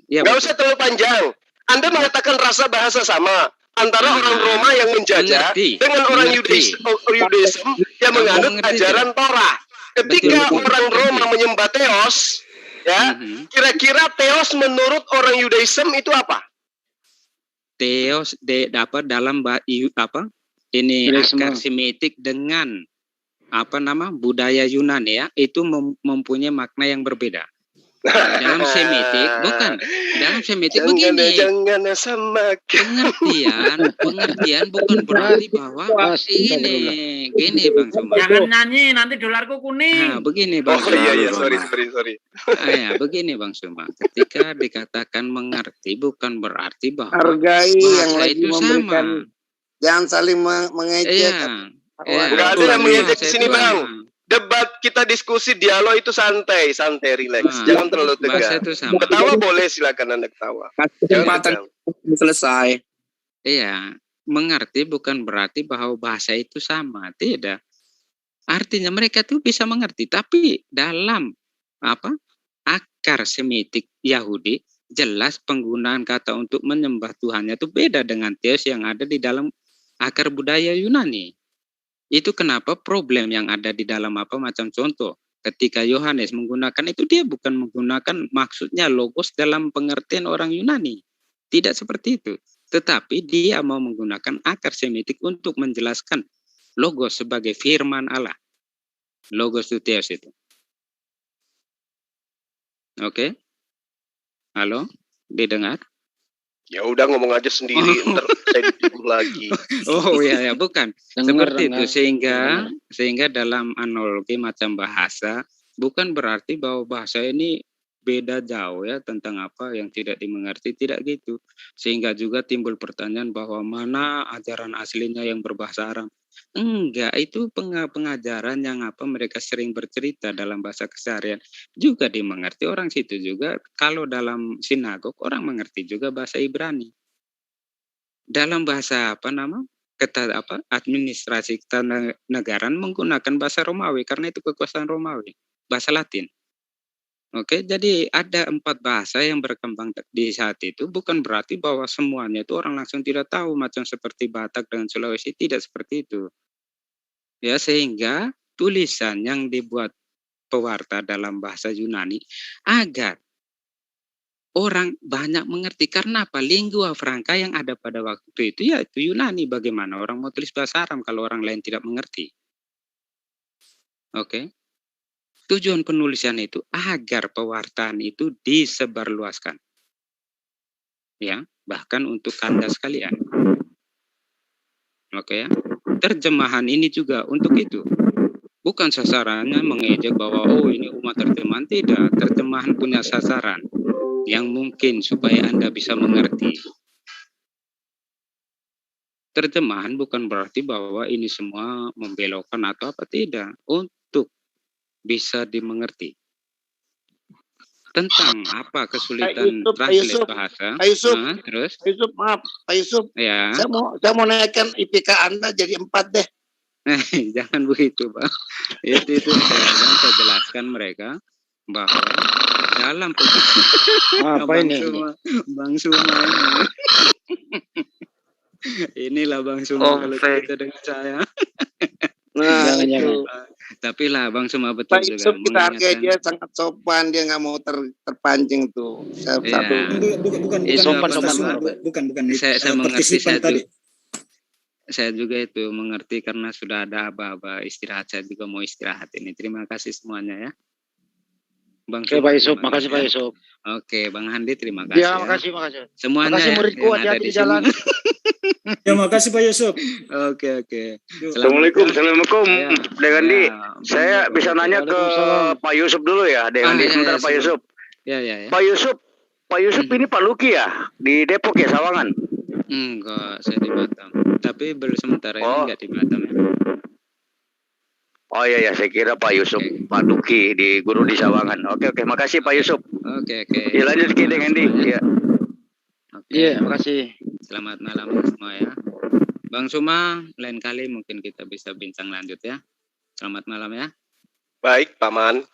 Gak usah terlalu panjang. Anda mengatakan rasa bahasa sama antara orang Roma yang menjajah dengan orang Yudaism yang menganut ajaran Torah. Ketika orang Roma menyembah theos, ya, kira-kira theos menurut orang Yudaism itu apa? Theos dapat dalam ini akar semitik dengan budaya Yunani ya, itu mempunyai makna yang berbeda. Dalam semitik begini. Jangan samakan. Pengertian bukan berarti bahwa gini Bang Suma. Jangan nyanyi nanti dolarku kuning. Begini Bang. Sorry. Begini Bang Suma. Ketika dikatakan mengerti bukan berarti bahwa hargai yang lagi itu memberikan sama. Jangan saling mengejek. Enggak ada yang mengejek di sini Bang. Debat kita diskusi dialog itu santai, relax. Jangan terlalu tegang. Ketawa boleh, silakan Anda ketawa. Kesempatan selesai. Iya, mengerti bukan berarti bahwa bahasa itu sama, tidak. Artinya mereka tuh bisa mengerti, tapi dalam akar semitik Yahudi jelas penggunaan kata untuk menyembah Tuhannya itu beda dengan theos yang ada di dalam akar budaya Yunani. Itu kenapa problem yang ada di dalam macam contoh. Ketika Yohanes menggunakan itu, dia bukan menggunakan maksudnya logos dalam pengertian orang Yunani. Tidak seperti itu. Tetapi dia mau menggunakan akar semitik untuk menjelaskan logos sebagai firman Allah. Logos itu theos itu. Oke? Halo? Didengar? Ya udah ngomong aja sendiri, ntar saya dituduh lagi. Ya bukan seperti itu, sehingga dalam analogi macam bahasa bukan berarti bahwa bahasa ini beda jauh ya tentang apa yang tidak dimengerti, tidak gitu. Sehingga juga timbul pertanyaan bahwa mana ajaran aslinya yang berbahasa Arab. Enggak, itu pengajaran yang mereka sering bercerita dalam bahasa keseharian juga dimengerti orang situ juga. Kalau dalam sinagog orang mengerti juga bahasa Ibrani. Dalam bahasa administrasi kenegaraan menggunakan bahasa Romawi karena itu kekuasaan Romawi, bahasa Latin. Oke, jadi ada 4 bahasa yang berkembang di saat itu, bukan berarti bahwa semuanya itu orang langsung tidak tahu, macam seperti Batak dan Sulawesi, tidak seperti itu. Ya, sehingga tulisan yang dibuat pewarta dalam bahasa Yunani agar orang banyak mengerti. Karena apa? Lingua franca yang ada pada waktu itu yaitu Yunani. Bagaimana orang mau tulis bahasa Arab kalau orang lain tidak mengerti? Oke. Tujuan penulisan itu agar pewartaan itu disebarluaskan. Ya, bahkan untuk Anda sekalian. Oke ya. Terjemahan ini juga untuk itu. Bukan sasarannya mengejek bahwa ini umat terjemahan, tidak. Terjemahan punya sasaran yang mungkin supaya Anda bisa mengerti. Terjemahan bukan berarti bahwa ini semua membelokkan atau apa, tidak. Untuk bisa dimengerti tentang apa kesulitan translate bahasa. Pak Yusuf, terus Pak Yusuf, maaf Pak Yusuf, ya. Saya mau naikkan IPK Anda jadi 4 deh. Jangan begitu Pak. Itu saya jelaskan mereka bahwa dalam apa ini? Bang Suma ini. Inilah Bang Suma kalau kita dengan saya. Nah, jangan. Tapi lah Bang Suma betul Pak juga. Yusuf kita hargai dia sangat sopan, dia nggak mau terpancing tuh. Bukan saya mengerti, saya juga itu mengerti karena sudah ada aba-aba istirahat, saya juga mau istirahat ini. Terima kasih semuanya ya. Bang Oke, Pak Yusuf, makasih Pak Yusuf. Oke, Bang Handi terima kasih. Ya, makasih. Semuanya makasih muridku, hati-hati di jalan. Ya, makasih Pak Yusuf. Oke. Assalamualaikum. Degandi. Saya bisa nanya ke Pak Yusuf dulu ya, Degandi. Sebentar Pak Yusuf. Ya. Pak Yusuf ini Pak Luki ya di Depok ya, Sawangan? Enggak, saya di Batam. Tapi sementara ini enggak di Batam ya. Oh iya, saya kira Pak Yusuf, Pak Luki di guru di Sawangan. Oke, makasih Pak Yusuf. Oke. Ya, lanjut ke Degandi. Ya. Iya, makasih. Selamat malam semua ya. Bang Suma, lain kali mungkin kita bisa bincang lanjut ya. Selamat malam ya. Baik, Paman.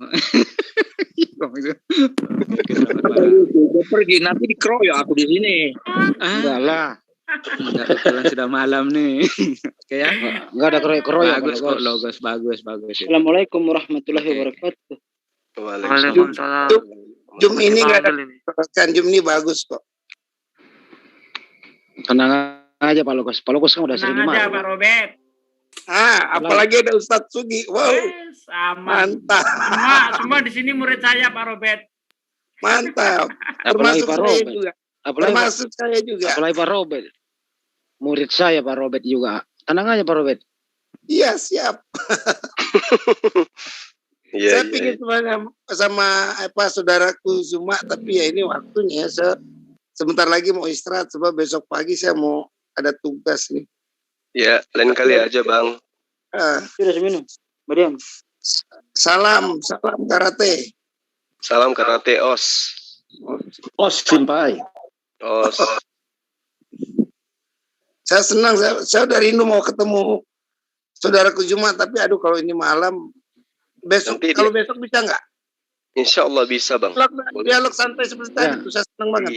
Pergi nanti dikeroyok aku di sini. Enggak lah. Kebetulan sudah malam nih. Oke ya. Enggak ada keroyok. Bagus. Assalamualaikum warahmatullahi wabarakatuh. Waalaikumsalam. Jum ini enggak ada Jum ini bagus kok. Tenang aja Pak Logos. Pak Logos kan udah sering Tenang aja Pak Robert. Apalagi ada Ustadz Sugi. Wow. Mantap. Semua di sini murid saya Pak Robert. Mantap. Apalagi Pak Robert juga. Termasuk saya juga. Apalagi Pak Robert. Murid saya Pak Robert juga. Tenang aja Pak Robert. Iya, siap. Saya pikir sama saudaraku Zuma, tapi ya ini waktunya. Sebentar lagi mau istirahat sebab besok pagi saya mau ada tugas nih. Ya, lain kali aja Bang. Sudah seminum. Badiam. Salam karate. Salam karate Os. Simpai. Os. Saya senang, saya dari rindu mau ketemu saudaraku Zuma, tapi aduh kalau ini malam besok besok bisa nggak? Insya Allah bisa Bang. Dialog santai seperti tadi itu saya senang banget.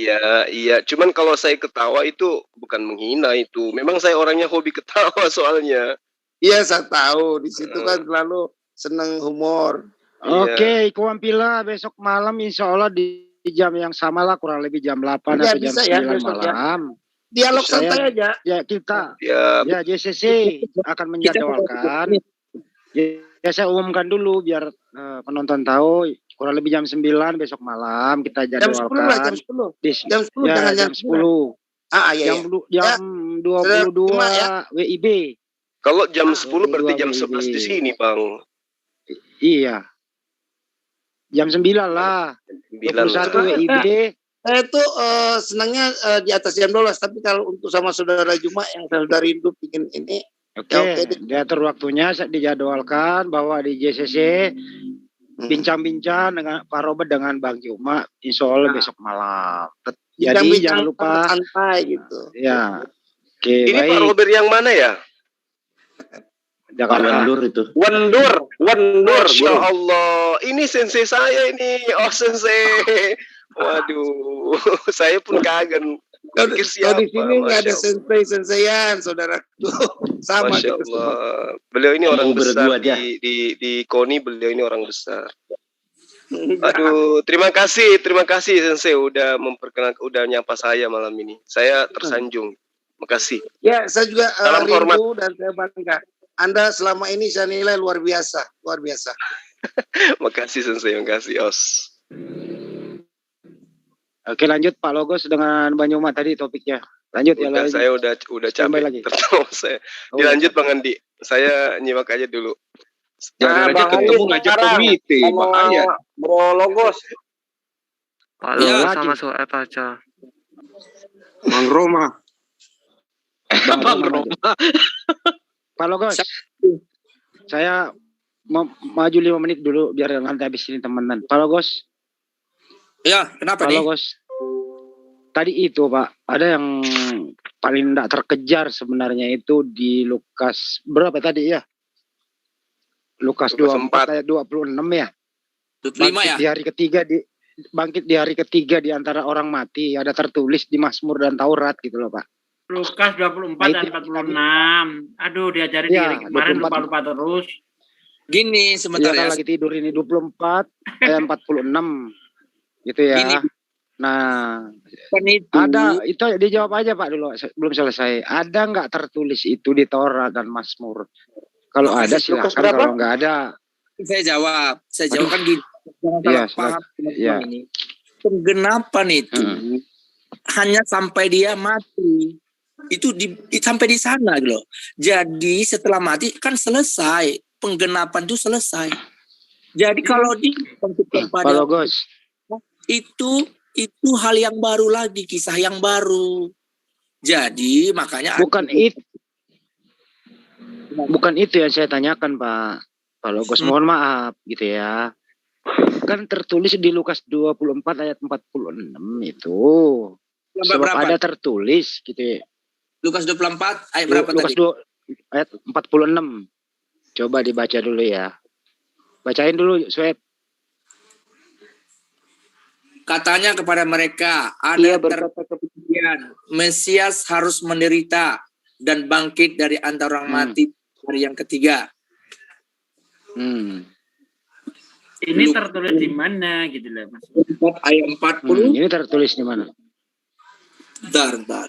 Iya. Cuman kalau saya ketawa itu bukan menghina itu. Memang saya orangnya hobi ketawa soalnya. Iya saya tahu. Di situ kan selalu senang humor. Oke, Kuampila besok malam insya Allah di jam yang sama lah, kurang lebih jam 8 atau jam 9 malam. Dialog santai aja. Ya kita. Ya JCC akan menjadwalkan. Ya saya umumkan dulu biar penonton tahu. Kurang lebih jam 9 besok malam kita jadwalkan. Jam 10 jangan jam 10. Jam 22 WIB. Kalau jam 10 berarti jam 11 di sini, Bang. Iya. Jam 9 lah. 21 WIB. Saya itu senangnya di atas jam 12, tapi kalau untuk sama saudara Juma yang saudara rindu bikin ini. Oke, diatur waktunya, dijadwalkan bahwa di JCC bincang-bincang dengan Pak Robert dengan Bang Juma, insya Allah besok malam. Jadi jangan lupa santai gitu. Ya. Oke, ini baik. Pak Robert yang mana ya? Jakarta. Wendur. Masya Allah, ini sensei saya ini. Oh sensei. Waduh, saya pun kaget. Kalau di sini nggak ada sensei-senseian, saudaraku. Sama Masya Allah. Beliau ini orang besar di KONI, beliau ini orang besar. Aduh, terima kasih sensei udah memperkenalkan, udah nyapa saya malam ini. Saya tersanjung. Makasih. Ya, saya juga salam hormat dan saya bangga. Anda selama ini saya nilai luar biasa. Makasih sensei, makasih Os. Oke, lanjut Pak Logos dengan Banyuma tadi topiknya. Lanjut ya. Saya udah capek lagi. Saya. Dilanjut Bang Andi. Saya nyimak aja dulu. Jangan aja ketemu ngajak komite, bahaya. Bro Logos. Pak Logos sama soal aja. Bang Roma. Pak Logos. Saya maju 5 menit dulu biar nanti habis ini temenan. Pak Logos. Ya, kenapa nih? Logos. Tadi itu Pak, ada yang paling tidak terkejar sebenarnya itu di Lukas berapa tadi ya? Lukas 24 ayat 26 ya. 25 ya? Bangkit di hari ketiga di antara orang mati, ada tertulis di Mazmur dan Taurat gitu loh Pak. Lukas 24 dan 46. Aduh, diajarin diri kemarin lupa-lupa terus. Gini sebentar ya. Lagi tidur ini 24 ayat 46. Gitu ya. Gini. Nah, ada itu dijawab aja Pak dulu, belum selesai. Ada nggak tertulis itu di Taurat dan Mazmur? Kalau ada silakan, kalau nggak ada. Saya jawab kan gini. Jangan salah paham teman-teman ini. Penggenapan itu hanya sampai dia mati. Itu sampai di sana gitu loh. Jadi setelah mati kan selesai. Penggenapan itu selesai. Jadi kalau pada itu hal yang baru lagi, kisah yang baru. Jadi makanya bukan itu yang saya tanyakan, Pak Logos. Mohon maaf gitu ya. Kan tertulis di Lukas 24 ayat 46 itu. Sebab ada tertulis gitu ya. Lukas 24 ayat berapa Lukas tadi? Ayat 46. Coba dibaca dulu ya. Bacain dulu, Sweb. Katanya kepada mereka, ada berkata kemudian, Mesias harus menderita dan bangkit dari antara orang mati hari yang ketiga. Ini tertulis di mana gitu loh, Mas? Ayat 40. Ini tertulis di mana? Bentar.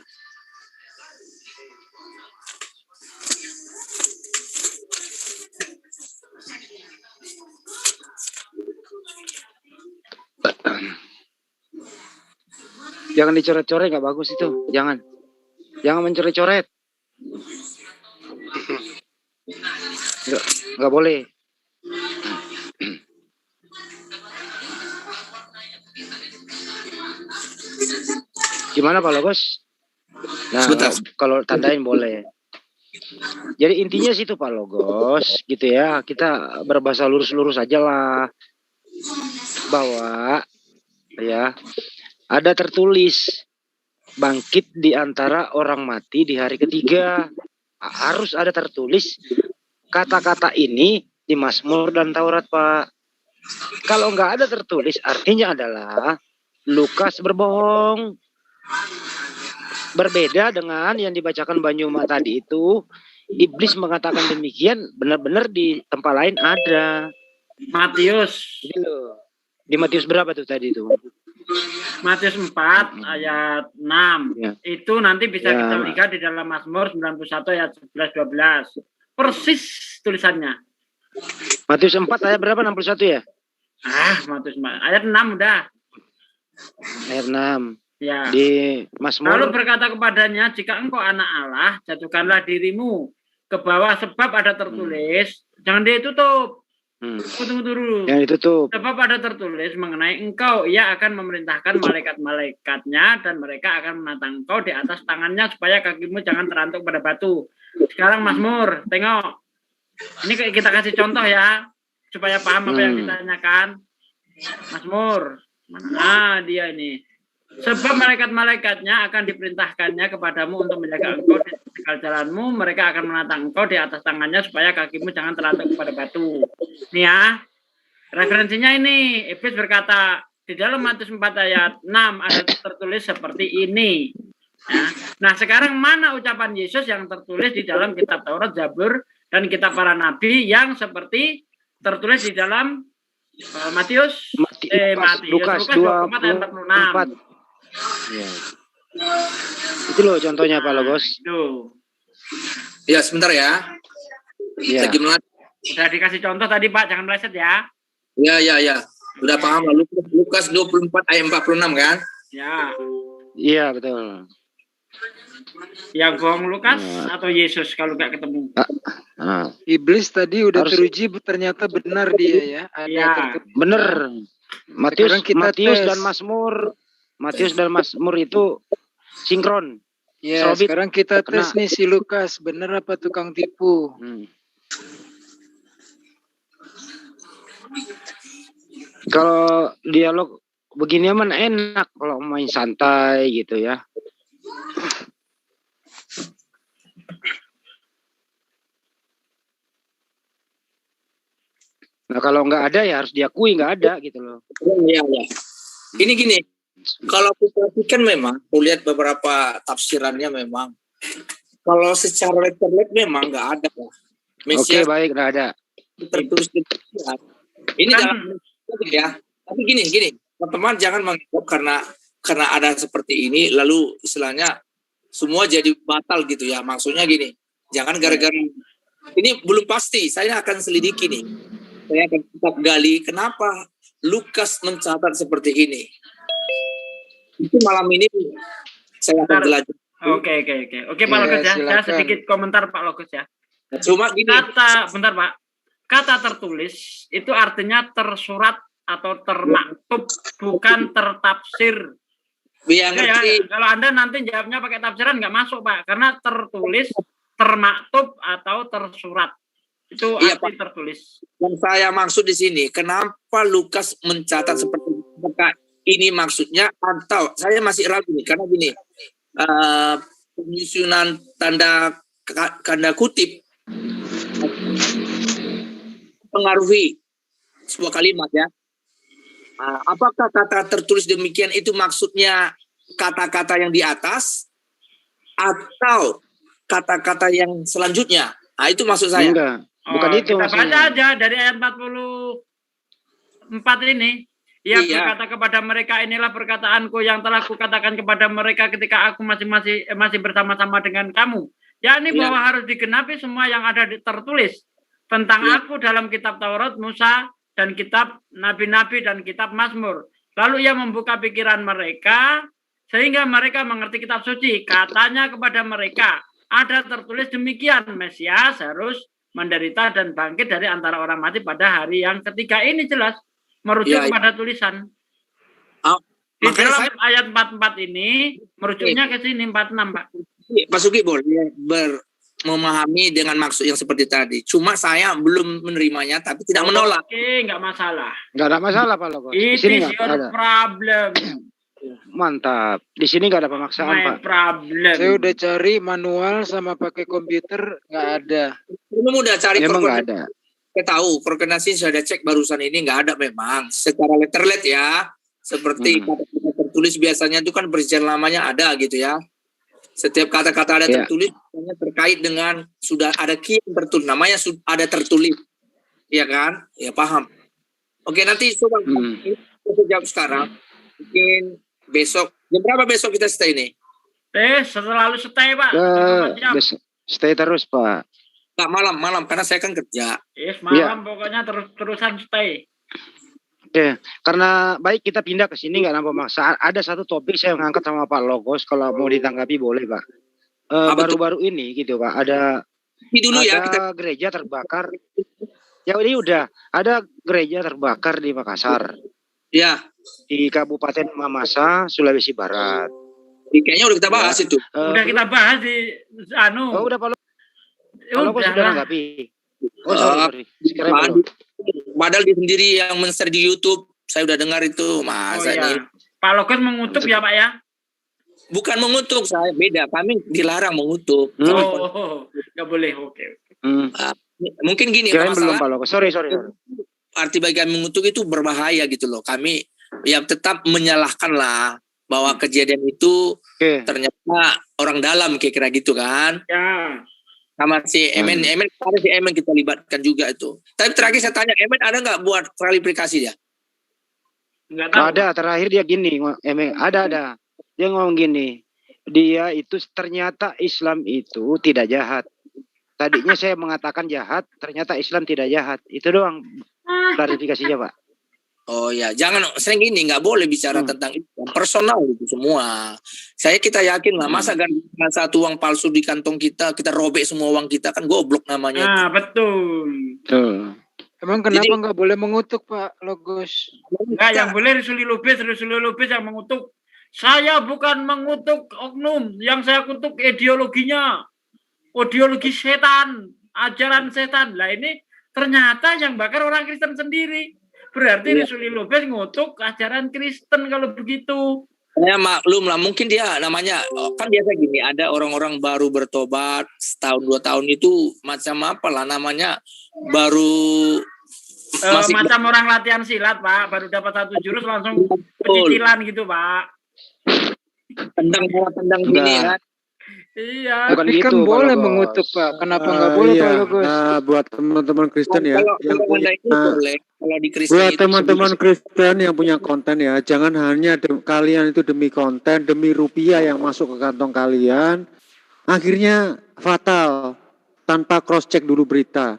Jangan dicoret-coret, nggak bagus itu. Jangan mencoret-coret. Nggak boleh. Gimana Pak Logos? Nah, kalau tandain boleh. Jadi intinya situ Pak Logos, gitu ya. Kita berbahasa lurus-lurus aja lah. Bahwa ya ada tertulis bangkit di antara orang mati di hari ketiga. Harus ada tertulis kata-kata ini di Mazmur dan Taurat, Pak. Kalau nggak ada tertulis, artinya adalah Lukas berbohong. Berbeda dengan yang dibacakan Banyuma tadi itu, iblis mengatakan demikian, benar-benar di tempat lain ada. Matius. Di Matius berapa tuh tadi itu? Matius 4 ayat 6. Ya. Itu nanti bisa kita lihat di dalam Mazmur 91 ayat 11-12. Persis tulisannya. Matius 4 ayat berapa? 61 ya? Matius 4 ayat 6 udah. Ayat 6. Ya. Di Mazmur. Lalu berkata kepadanya, jika engkau anak Allah, jatuhkanlah dirimu ke bawah, sebab ada tertulis. Jangan ditutup. Tunggu dulu. Yang ditutup. Sebab ada tertulis mengenai engkau, ia akan memerintahkan malaikat-malaikatnya dan mereka akan menatang engkau di atas tangannya supaya kakimu jangan terantuk pada batu. Sekarang Mazmur, tengok. Ini kita kasih contoh ya, supaya paham apa yang kita tanyakan. Mazmur, mana dia ini? Sebab malaikat-malaikatnya akan diperintahkannya kepadamu untuk menjaga engkau di segala jalanmu. Mereka akan menatang engkau di atas tangannya supaya kakimu jangan terlantuk kepada batu. Nih ya, referensinya ini. Iblis berkata di dalam Matius 4 ayat 6 ada tertulis seperti ini. Ya. Nah sekarang mana ucapan Yesus yang tertulis di dalam kitab Taurat, Zabur, dan kitab para nabi yang seperti tertulis di dalam Matius Lukas 24 ayat 46. Ya. Itu loh contohnya Pak Logos. Ya sebentar ya. Ya. Udah dikasih contoh tadi Pak, jangan meleset ya. Ya. Udah paham lah. Lukas 24 ayat 46 kan? Ya. Iya betul. Yang bohong Lukas atau Yesus kalau nggak ketemu? Iblis tadi udah teruji ternyata benar dia ya. Benar. Matius dan Mazmur. Matius dan Mazmur itu sinkron. Ya, sekarang kita tes nih si Lukas, bener apa tukang tipu? Kalau dialog begini aman enak kalau main santai gitu ya. Nah kalau nggak ada ya harus diakui nggak ada gitu loh. Iya. Ini gini. Kalau kita perhatikan memang, aku lihat beberapa tafsirannya memang, kalau secara letterlet memang nggak ada. Oke, baik, nggak ada. Tertulis ini dalam ya. Tapi gini, teman-teman jangan menganggap karena ada seperti ini, lalu istilahnya semua jadi batal gitu ya. Maksudnya gini, jangan gara-gara ini belum pasti. Saya akan selidiki nih. Saya akan tetap gali kenapa Lukas mencatat seperti ini? Itu malam ini saya akan belajar. Oke, Pak Logus ya. Saya sedikit komentar Pak Logus ya. Cuma gini. Bentar Pak. Kata tertulis itu artinya tersurat atau termaktub, bukan tertafsir. Ya, ngerti. Kalau Anda nanti jawabnya pakai tafsiran nggak masuk Pak, karena tertulis, termaktub atau tersurat. Itu arti tertulis. Yang saya maksud di sini, kenapa Lukas mencatat seperti itu? Apakah ini maksudnya atau saya masih ragu nih, karena gini, penyusunan tanda kutip pengaruhi sebuah kalimat ya. Apakah kata tertulis demikian itu maksudnya kata-kata yang di atas atau kata-kata yang selanjutnya? Nah, itu maksud saya. Enggak, bukan itu kita maksudnya. Baca aja dari ayat 44 ini. Ia berkata kepada mereka, inilah perkataanku yang telah kukatakan kepada mereka ketika aku masih bersama-sama dengan kamu. Yakni bahwa harus digenapi semua yang ada tertulis tentang aku dalam kitab Taurat, Musa, dan kitab Nabi-Nabi dan kitab Mazmur. Lalu ia membuka pikiran mereka sehingga mereka mengerti kitab suci. Katanya kepada mereka, ada tertulis demikian, Mesias harus menderita dan bangkit dari antara orang mati pada hari yang ketiga. Ini jelas merujuk kepada tulisan. Di dalam ayat 44 ini merujuknya ke sini 46, Pak. Pak Sugi boleh memahami dengan maksud yang seperti tadi. Cuma saya belum menerimanya, tapi tidak menolak. Oke, nggak masalah. Nggak ada masalah Pak Logos. Di It sini is your ada problem. Mantap. Di sini nggak ada pemaksaan My Pak. problem. Saya udah cari manual sama pakai komputer, nggak ada. Kamu udah cari Memang nggak ada. Saya tahu, koordinasi saya sudah cek barusan ini nggak ada memang. Secara letterlet ya, seperti kata-kata tertulis biasanya itu kan presiden lamanya ada gitu ya. Setiap kata-kata ada tertulis terkait dengan sudah ada key yang tertulis, namanya ada tertulis, ya kan? Ya paham. Oke, nanti coba kita jawab sekarang. Mungkin besok, jam berapa besok kita stay ini? Selalu stay Pak. Stay terus Pak. Nggak malam, karena saya kan kerja. Malam pokoknya terusan stay. Oke, karena baik kita pindah ke sini nggak ada pemaksaan. Ada satu topik saya ngangkat sama Pak Logos, kalau mau ditanggapi boleh Pak. Baru-baru ini gitu Pak, ada gereja terbakar. Ya ini udah ada gereja terbakar di Makassar. Ya. Di Kabupaten Mamasa, Sulawesi Barat. Kayaknya udah kita bahas itu. Udah kita bahas di Oh udah Pak Logos sudah nanggapi. Oh sorry. Padahal dia sendiri yang men-share di YouTube, saya udah dengar itu, masa ini. Pak Logos mengutuk ya Pak ya? Bukan mengutuk, saya beda. Kami dilarang mengutuk. Nggak boleh. Oke. Mungkin gini, belum Pak Logos. Sorry. Arti bagi kami mengutuk itu berbahaya gitu loh. Kami ya tetap menyalahkan lah bahwa kejadian itu ternyata orang dalam kira-kira gitu kan. Ya. Sama si Emen kita libatkan juga itu. Tapi terakhir saya tanya, Emen ada nggak buat klarifikasi dia? Nggak tahu. Ada, terakhir dia gini, Emen ada. Dia ngomong gini, dia itu ternyata Islam itu tidak jahat. Tadinya saya mengatakan jahat, ternyata Islam tidak jahat. Itu doang klarifikasinya Pak. Oh ya, jangan sering gini, nggak boleh bicara tentang itu personal itu semua. Kita yakin lah, masa kan satu uang palsu di kantong kita robek semua uang kita, kan goblok namanya. Nah, betul. Emang kenapa nggak boleh mengutuk Pak Logos? Nggak, yang boleh Risuli Lubis yang mengutuk. Saya bukan mengutuk oknum, yang saya kutuk ideologinya, ideologi setan, ajaran setan. Lah ini ternyata yang bakar orang Kristen sendiri. Berarti Risuli Lubis ngutuk ajaran Kristen kalau begitu. Ya maklum lah, mungkin dia namanya kan biasa gini, ada orang-orang baru bertobat setahun 2 tahun itu macam apa lah namanya, baru macam orang latihan silat Pak, baru dapat 1 jurus langsung pecicilan gitu Pak. Tendang gini kan. Iya. Bukan gitu, kan boleh mengutuk Pak. Kenapa nggak boleh Pak Logos? Nah, buat teman-teman Kristen ya, buat teman-teman Kristen yang punya konten ya, jangan hanya kalian itu demi konten, demi rupiah yang masuk ke kantong kalian, akhirnya fatal tanpa cross check dulu berita.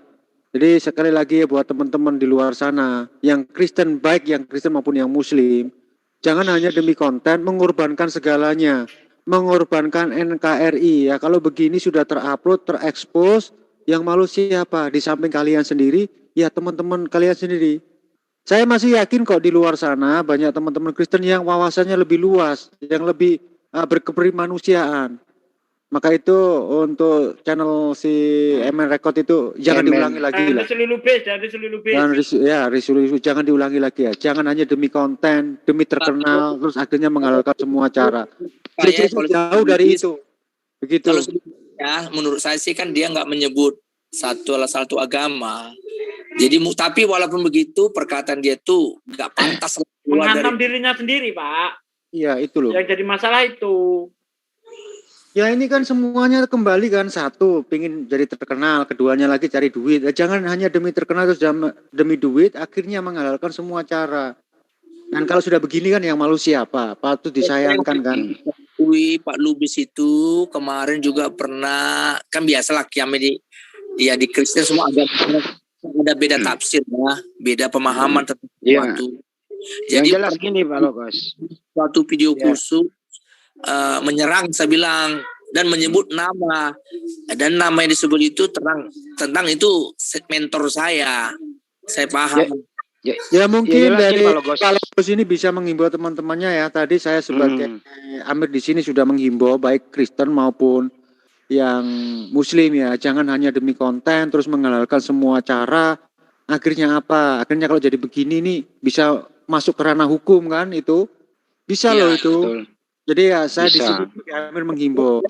Jadi sekali lagi ya buat teman-teman di luar sana, yang Kristen baik yang Kristen maupun yang Muslim, jangan hanya demi konten mengorbankan segalanya, mengorbankan NKRI ya. Kalau begini sudah terupload, terekspos, yang malu siapa? Di samping kalian sendiri, ya teman-teman kalian sendiri. Saya masih yakin kok di luar sana banyak teman-teman Kristen yang wawasannya lebih luas, yang lebih berkemanusiaan. Maka itu untuk channel si MN Record itu jangan diulangi lagi lah. Jangan diulangi lagi ya. Jangan hanya demi konten, demi terkenal, terus akhirnya menghalalkan semua cara. Jauh dari itu. Begitu. Kalau ya, menurut saya sih kan dia nggak menyebut satu agama. Jadi tapi walaupun begitu perkataan dia tuh nggak pantas menghantam dirinya sendiri, Pak. Iya, itu loh. Yang jadi masalah itu. Ya ini kan semuanya kembali kan, satu pingin jadi terkenal, keduanya lagi cari duit. Jangan hanya demi terkenal terus demi duit, akhirnya menghalalkan semua cara. Dan kalau sudah begini kan yang malu siapa? Patut disayangkan kan. Pak Lubis itu kemarin juga pernah, kan biasalah kiamat di Kristen semua ada beda tafsir ya, beda pemahaman tentang sesuatu. Jadi jelas gini Pak Logos. Suatu video khusus menyerang, saya bilang, dan menyebut nama, dan nama yang disebut itu tentang itu mentor saya paham. Ya mungkin dari Pak Logos ini bisa menghimbau teman-temannya ya. Tadi saya sebagai Amir di sini sudah menghimbau baik Kristen maupun yang Muslim ya, jangan hanya demi konten terus menghalalkan semua cara. Akhirnya apa? Akhirnya kalau jadi begini nih bisa masuk ke ranah hukum kan, itu bisa loh itu. Betul. Jadi ya saya di sini Amir menghimbau.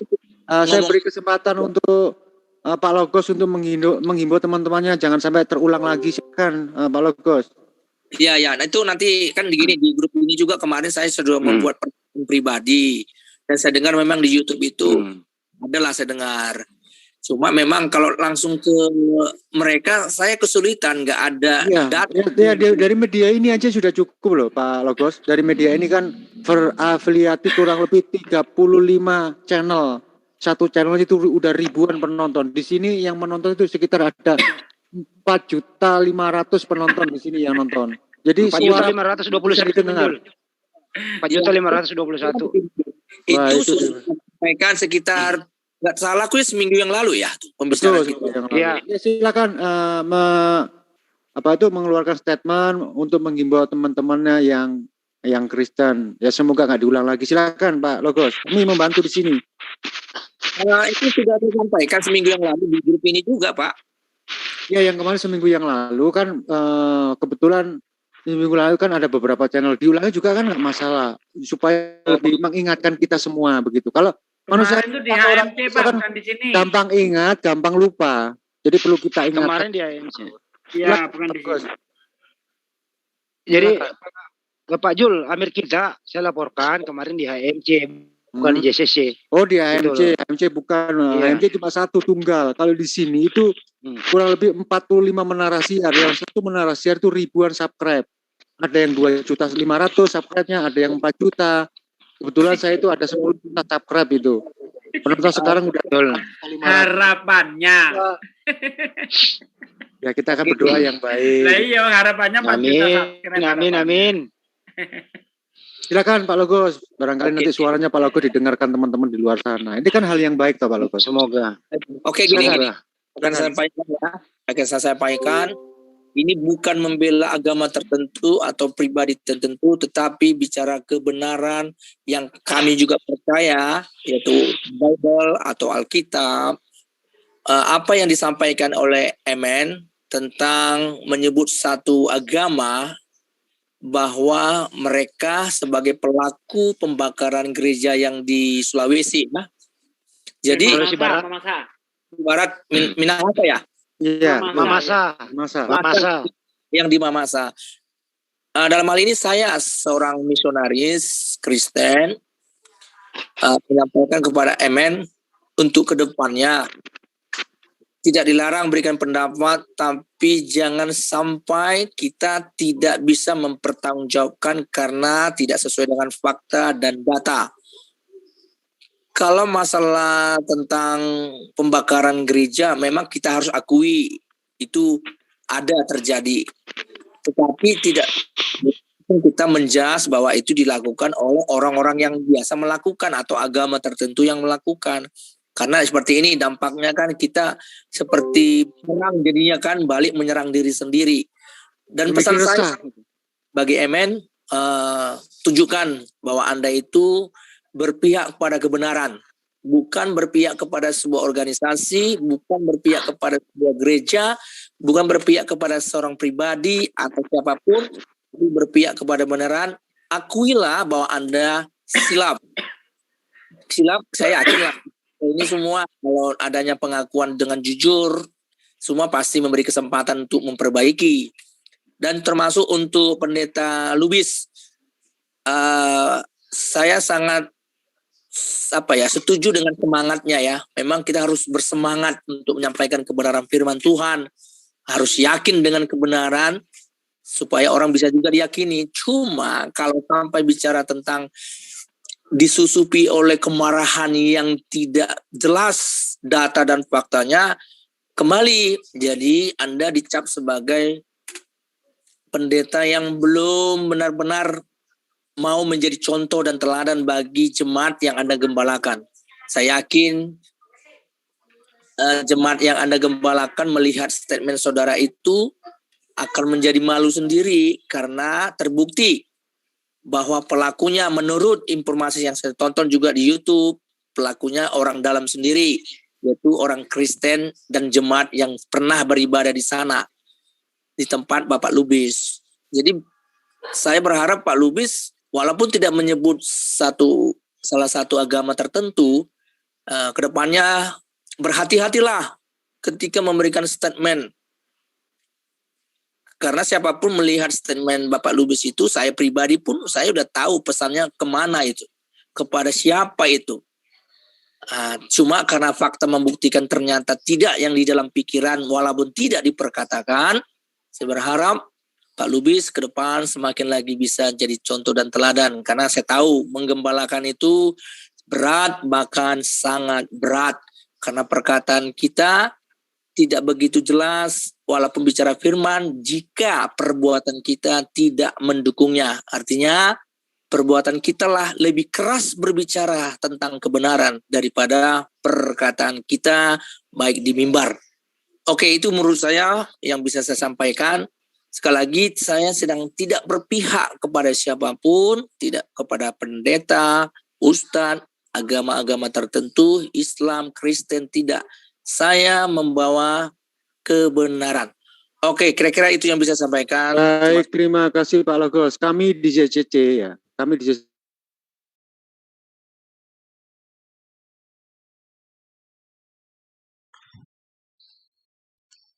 Saya beri kesempatan untuk Pak Logos untuk menghimbau teman-temannya jangan sampai terulang lagi kan Pak Logos. Iya, nah itu nanti kan di grup ini juga kemarin saya sudah membuat pertanyaan pribadi dan saya dengar memang di YouTube itu adalah saya dengar. Cuma memang kalau langsung ke mereka saya kesulitan, nggak ada data. Ya, dari media ini aja sudah cukup loh Pak Logos. Dari media ini kan berafiliasi kurang lebih 35 channel. Satu channel itu udah ribuan penonton. Di sini yang menonton itu sekitar ada 4.500.000 penonton di sini yang nonton. Jadi 4.521 didengar. 4.521. Itu sudah sampaikan sekitar nggak salah aku seminggu yang lalu ya pembicaraan itu. Ya silakan mengeluarkan statement untuk menghimbau teman-temannya yang Kristen. Ya semoga nggak diulang lagi. Silakan Pak Logos. Kami membantu di sini. Itu sudah disampaikan seminggu yang lalu di grup ini juga Pak. Ya yang kemarin seminggu yang lalu kan kebetulan seminggu lalu kan ada beberapa channel diulangi juga kan nggak masalah supaya lebih mengingatkan kita semua begitu. Kalau manusia itu di HMC Pak, bukan di sini. Gampang ingat, gampang lupa. Jadi perlu kita ingat. Kemarin di HMC. Iya, bukan di sini. Jadi Pak Jul, Amir kita saya laporkan kemarin di HMC, bukan di JCC. Oh di HMC, HMC bukan. HMC cuma satu tunggal. Kalau di sini itu kurang lebih 45 menara siar. Yang satu menara siar itu ribuan subscribe. Ada yang 2.500.000 subscribe-nya, ada yang 4 juta. Kebetulan saya itu ada 10 juta subscribe itu. Penonton sekarang udah harapannya. Ya kita akan berdoa yang baik. Nah, iya harapannya 4 juta subscribe. Amin. Silakan Pak Logos. Barangkali nanti suaranya Pak Logos didengarkan teman-teman di luar sana. Ini kan hal yang baik toh Pak Logos. Semoga. Oke, gini. Akan saya sampaikan. Ini bukan membela agama tertentu atau pribadi tertentu, tetapi bicara kebenaran yang kami juga percaya, yaitu Bible atau Alkitab. Apa yang disampaikan oleh MN tentang menyebut satu agama bahwa mereka sebagai pelaku pembakaran gereja yang di Sulawesi, nah. Jadi Barat Minahasa ya. Iya, Mamasa. Yang di Mamasa. Dalam hal ini saya seorang misionaris Kristen menyampaikan kepada MN untuk kedepannya tidak dilarang berikan pendapat, tapi jangan sampai kita tidak bisa mempertanggungjawabkan karena tidak sesuai dengan fakta dan data. Kalau masalah tentang pembakaran gereja, memang kita harus akui itu ada terjadi, tetapi tidak kita menjas bahwa itu dilakukan oleh orang-orang yang biasa melakukan atau agama tertentu yang melakukan. Karena seperti ini dampaknya kan kita seperti perang jadinya kan, balik menyerang diri sendiri. Dan pesan saya bagi MN, tunjukkan bahwa Anda itu berpihak kepada kebenaran, bukan berpihak kepada sebuah organisasi, bukan berpihak kepada sebuah gereja, bukan berpihak kepada seorang pribadi atau siapapun, tapi berpihak kepada kebenaran. Akuilah bahwa Anda silap. Silap, saya yakin lah. Ini semua kalau adanya pengakuan dengan jujur, semua pasti memberi kesempatan untuk memperbaiki. Dan termasuk untuk Pendeta Lubis, saya sangat setuju dengan semangatnya ya. Memang kita harus bersemangat untuk menyampaikan kebenaran firman Tuhan, harus yakin dengan kebenaran supaya orang bisa juga diyakini. Cuma kalau sampai bicara tentang disusupi oleh kemarahan yang tidak jelas data dan faktanya, kembali jadi Anda dicap sebagai pendeta yang belum benar-benar mau menjadi contoh dan teladan bagi jemaat yang Anda gembalakan. Saya yakin jemaat yang Anda gembalakan melihat statement saudara itu akan menjadi malu sendiri karena terbukti bahwa pelakunya, menurut informasi yang saya tonton juga di YouTube, pelakunya orang dalam sendiri, yaitu orang Kristen dan jemaat yang pernah beribadah di sana, di tempat Bapak Lubis. Jadi saya berharap Pak Lubis, walaupun tidak menyebut salah satu agama tertentu, kedepannya berhati-hatilah ketika memberikan statement. Karena siapapun melihat statement Bapak Lubis itu, saya pribadi pun saya udah tahu pesannya kemana itu, kepada siapa itu. Cuma karena fakta membuktikan ternyata tidak yang di dalam pikiran, walaupun tidak diperkatakan, saya berharap Pak Lubis ke depan semakin lagi bisa jadi contoh dan teladan. Karena saya tahu menggembalakan itu berat, bahkan sangat berat. Karena perkataan kita tidak begitu jelas, walaupun bicara firman, jika perbuatan kita tidak mendukungnya. Artinya, perbuatan kita lah lebih keras berbicara tentang kebenaran daripada perkataan kita baik di mimbar. Oke, itu menurut saya yang bisa saya sampaikan. Sekali lagi, saya sedang tidak berpihak kepada siapapun, tidak kepada pendeta, ustadz, agama-agama tertentu, Islam, Kristen, tidak. Saya membawa kebenaran. Oke, kira-kira itu yang bisa saya sampaikan. Baik, terima kasih Pak Logos. Kami di JCC ya. Kami di JCC.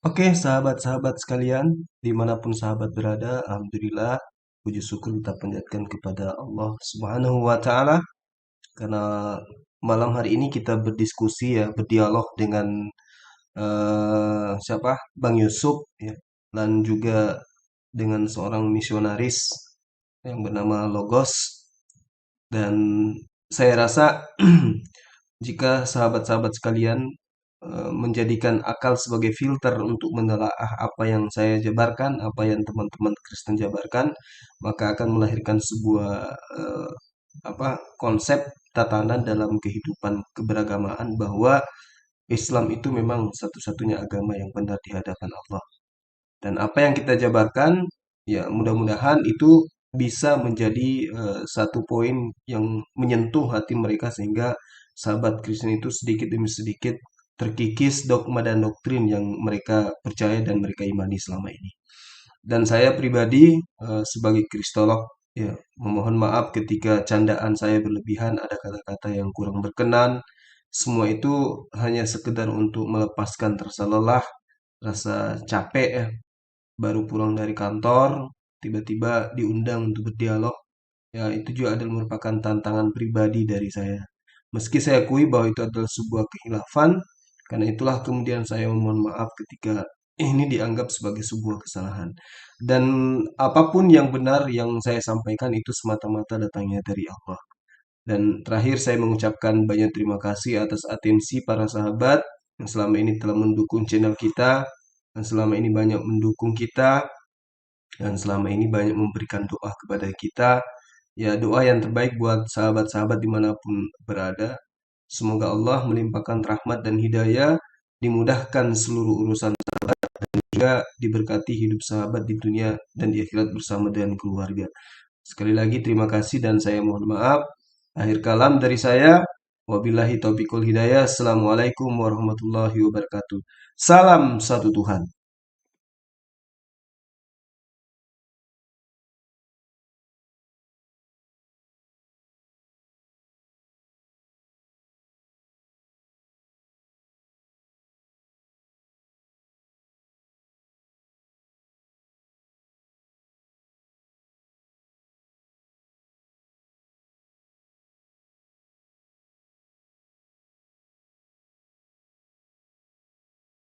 Oke, sahabat-sahabat sekalian, dimanapun sahabat berada, alhamdulillah, puji syukur kita panjatkan kepada Allah Subhanahu wa Ta'ala, karena malam hari ini kita berdiskusi ya, berdialog dengan Bang Yusuf ya, dan juga dengan seorang misionaris yang bernama Logos. Dan saya rasa jika sahabat-sahabat sekalian menjadikan akal sebagai filter untuk menelaah apa yang saya jabarkan, apa yang teman-teman Kristen jabarkan, maka akan melahirkan sebuah konsep tatanan dalam kehidupan keberagamaan bahwa Islam itu memang satu-satunya agama yang benar di hadapan Allah. Dan apa yang kita jabarkan, ya mudah-mudahan itu bisa menjadi satu poin yang menyentuh hati mereka sehingga sahabat Kristen itu sedikit demi sedikit terkikis dogma dan doktrin yang mereka percaya dan mereka imani selama ini. Dan saya pribadi sebagai kristolog, ya memohon maaf ketika candaan saya berlebihan, ada kata-kata yang kurang berkenan. Semua itu hanya sekedar untuk melepaskan rasa lelah, rasa capek ya. Baru pulang dari kantor, tiba-tiba diundang untuk berdialog. Ya, itu juga adalah merupakan tantangan pribadi dari saya. Meski saya akui bahwa itu adalah sebuah kehilafan, karena itulah kemudian saya memohon maaf ketika ini dianggap sebagai sebuah kesalahan. Dan apapun yang benar yang saya sampaikan itu semata-mata datangnya dari Allah. Dan terakhir saya mengucapkan banyak terima kasih atas atensi para sahabat yang selama ini telah mendukung channel kita. dan selama ini banyak mendukung kita, dan selama ini banyak memberikan doa kepada kita. Ya, doa yang terbaik buat sahabat-sahabat dimanapun berada. Semoga Allah melimpahkan rahmat dan hidayah, dimudahkan seluruh urusan sahabat, dan juga diberkati hidup sahabat di dunia dan di akhirat bersama dengan keluarga. Sekali lagi terima kasih dan saya mohon maaf. Akhir kalam dari saya, wabillahi taufiqul hidayah. Assalamualaikum warahmatullahi wabarakatuh. Salam satu Tuhan.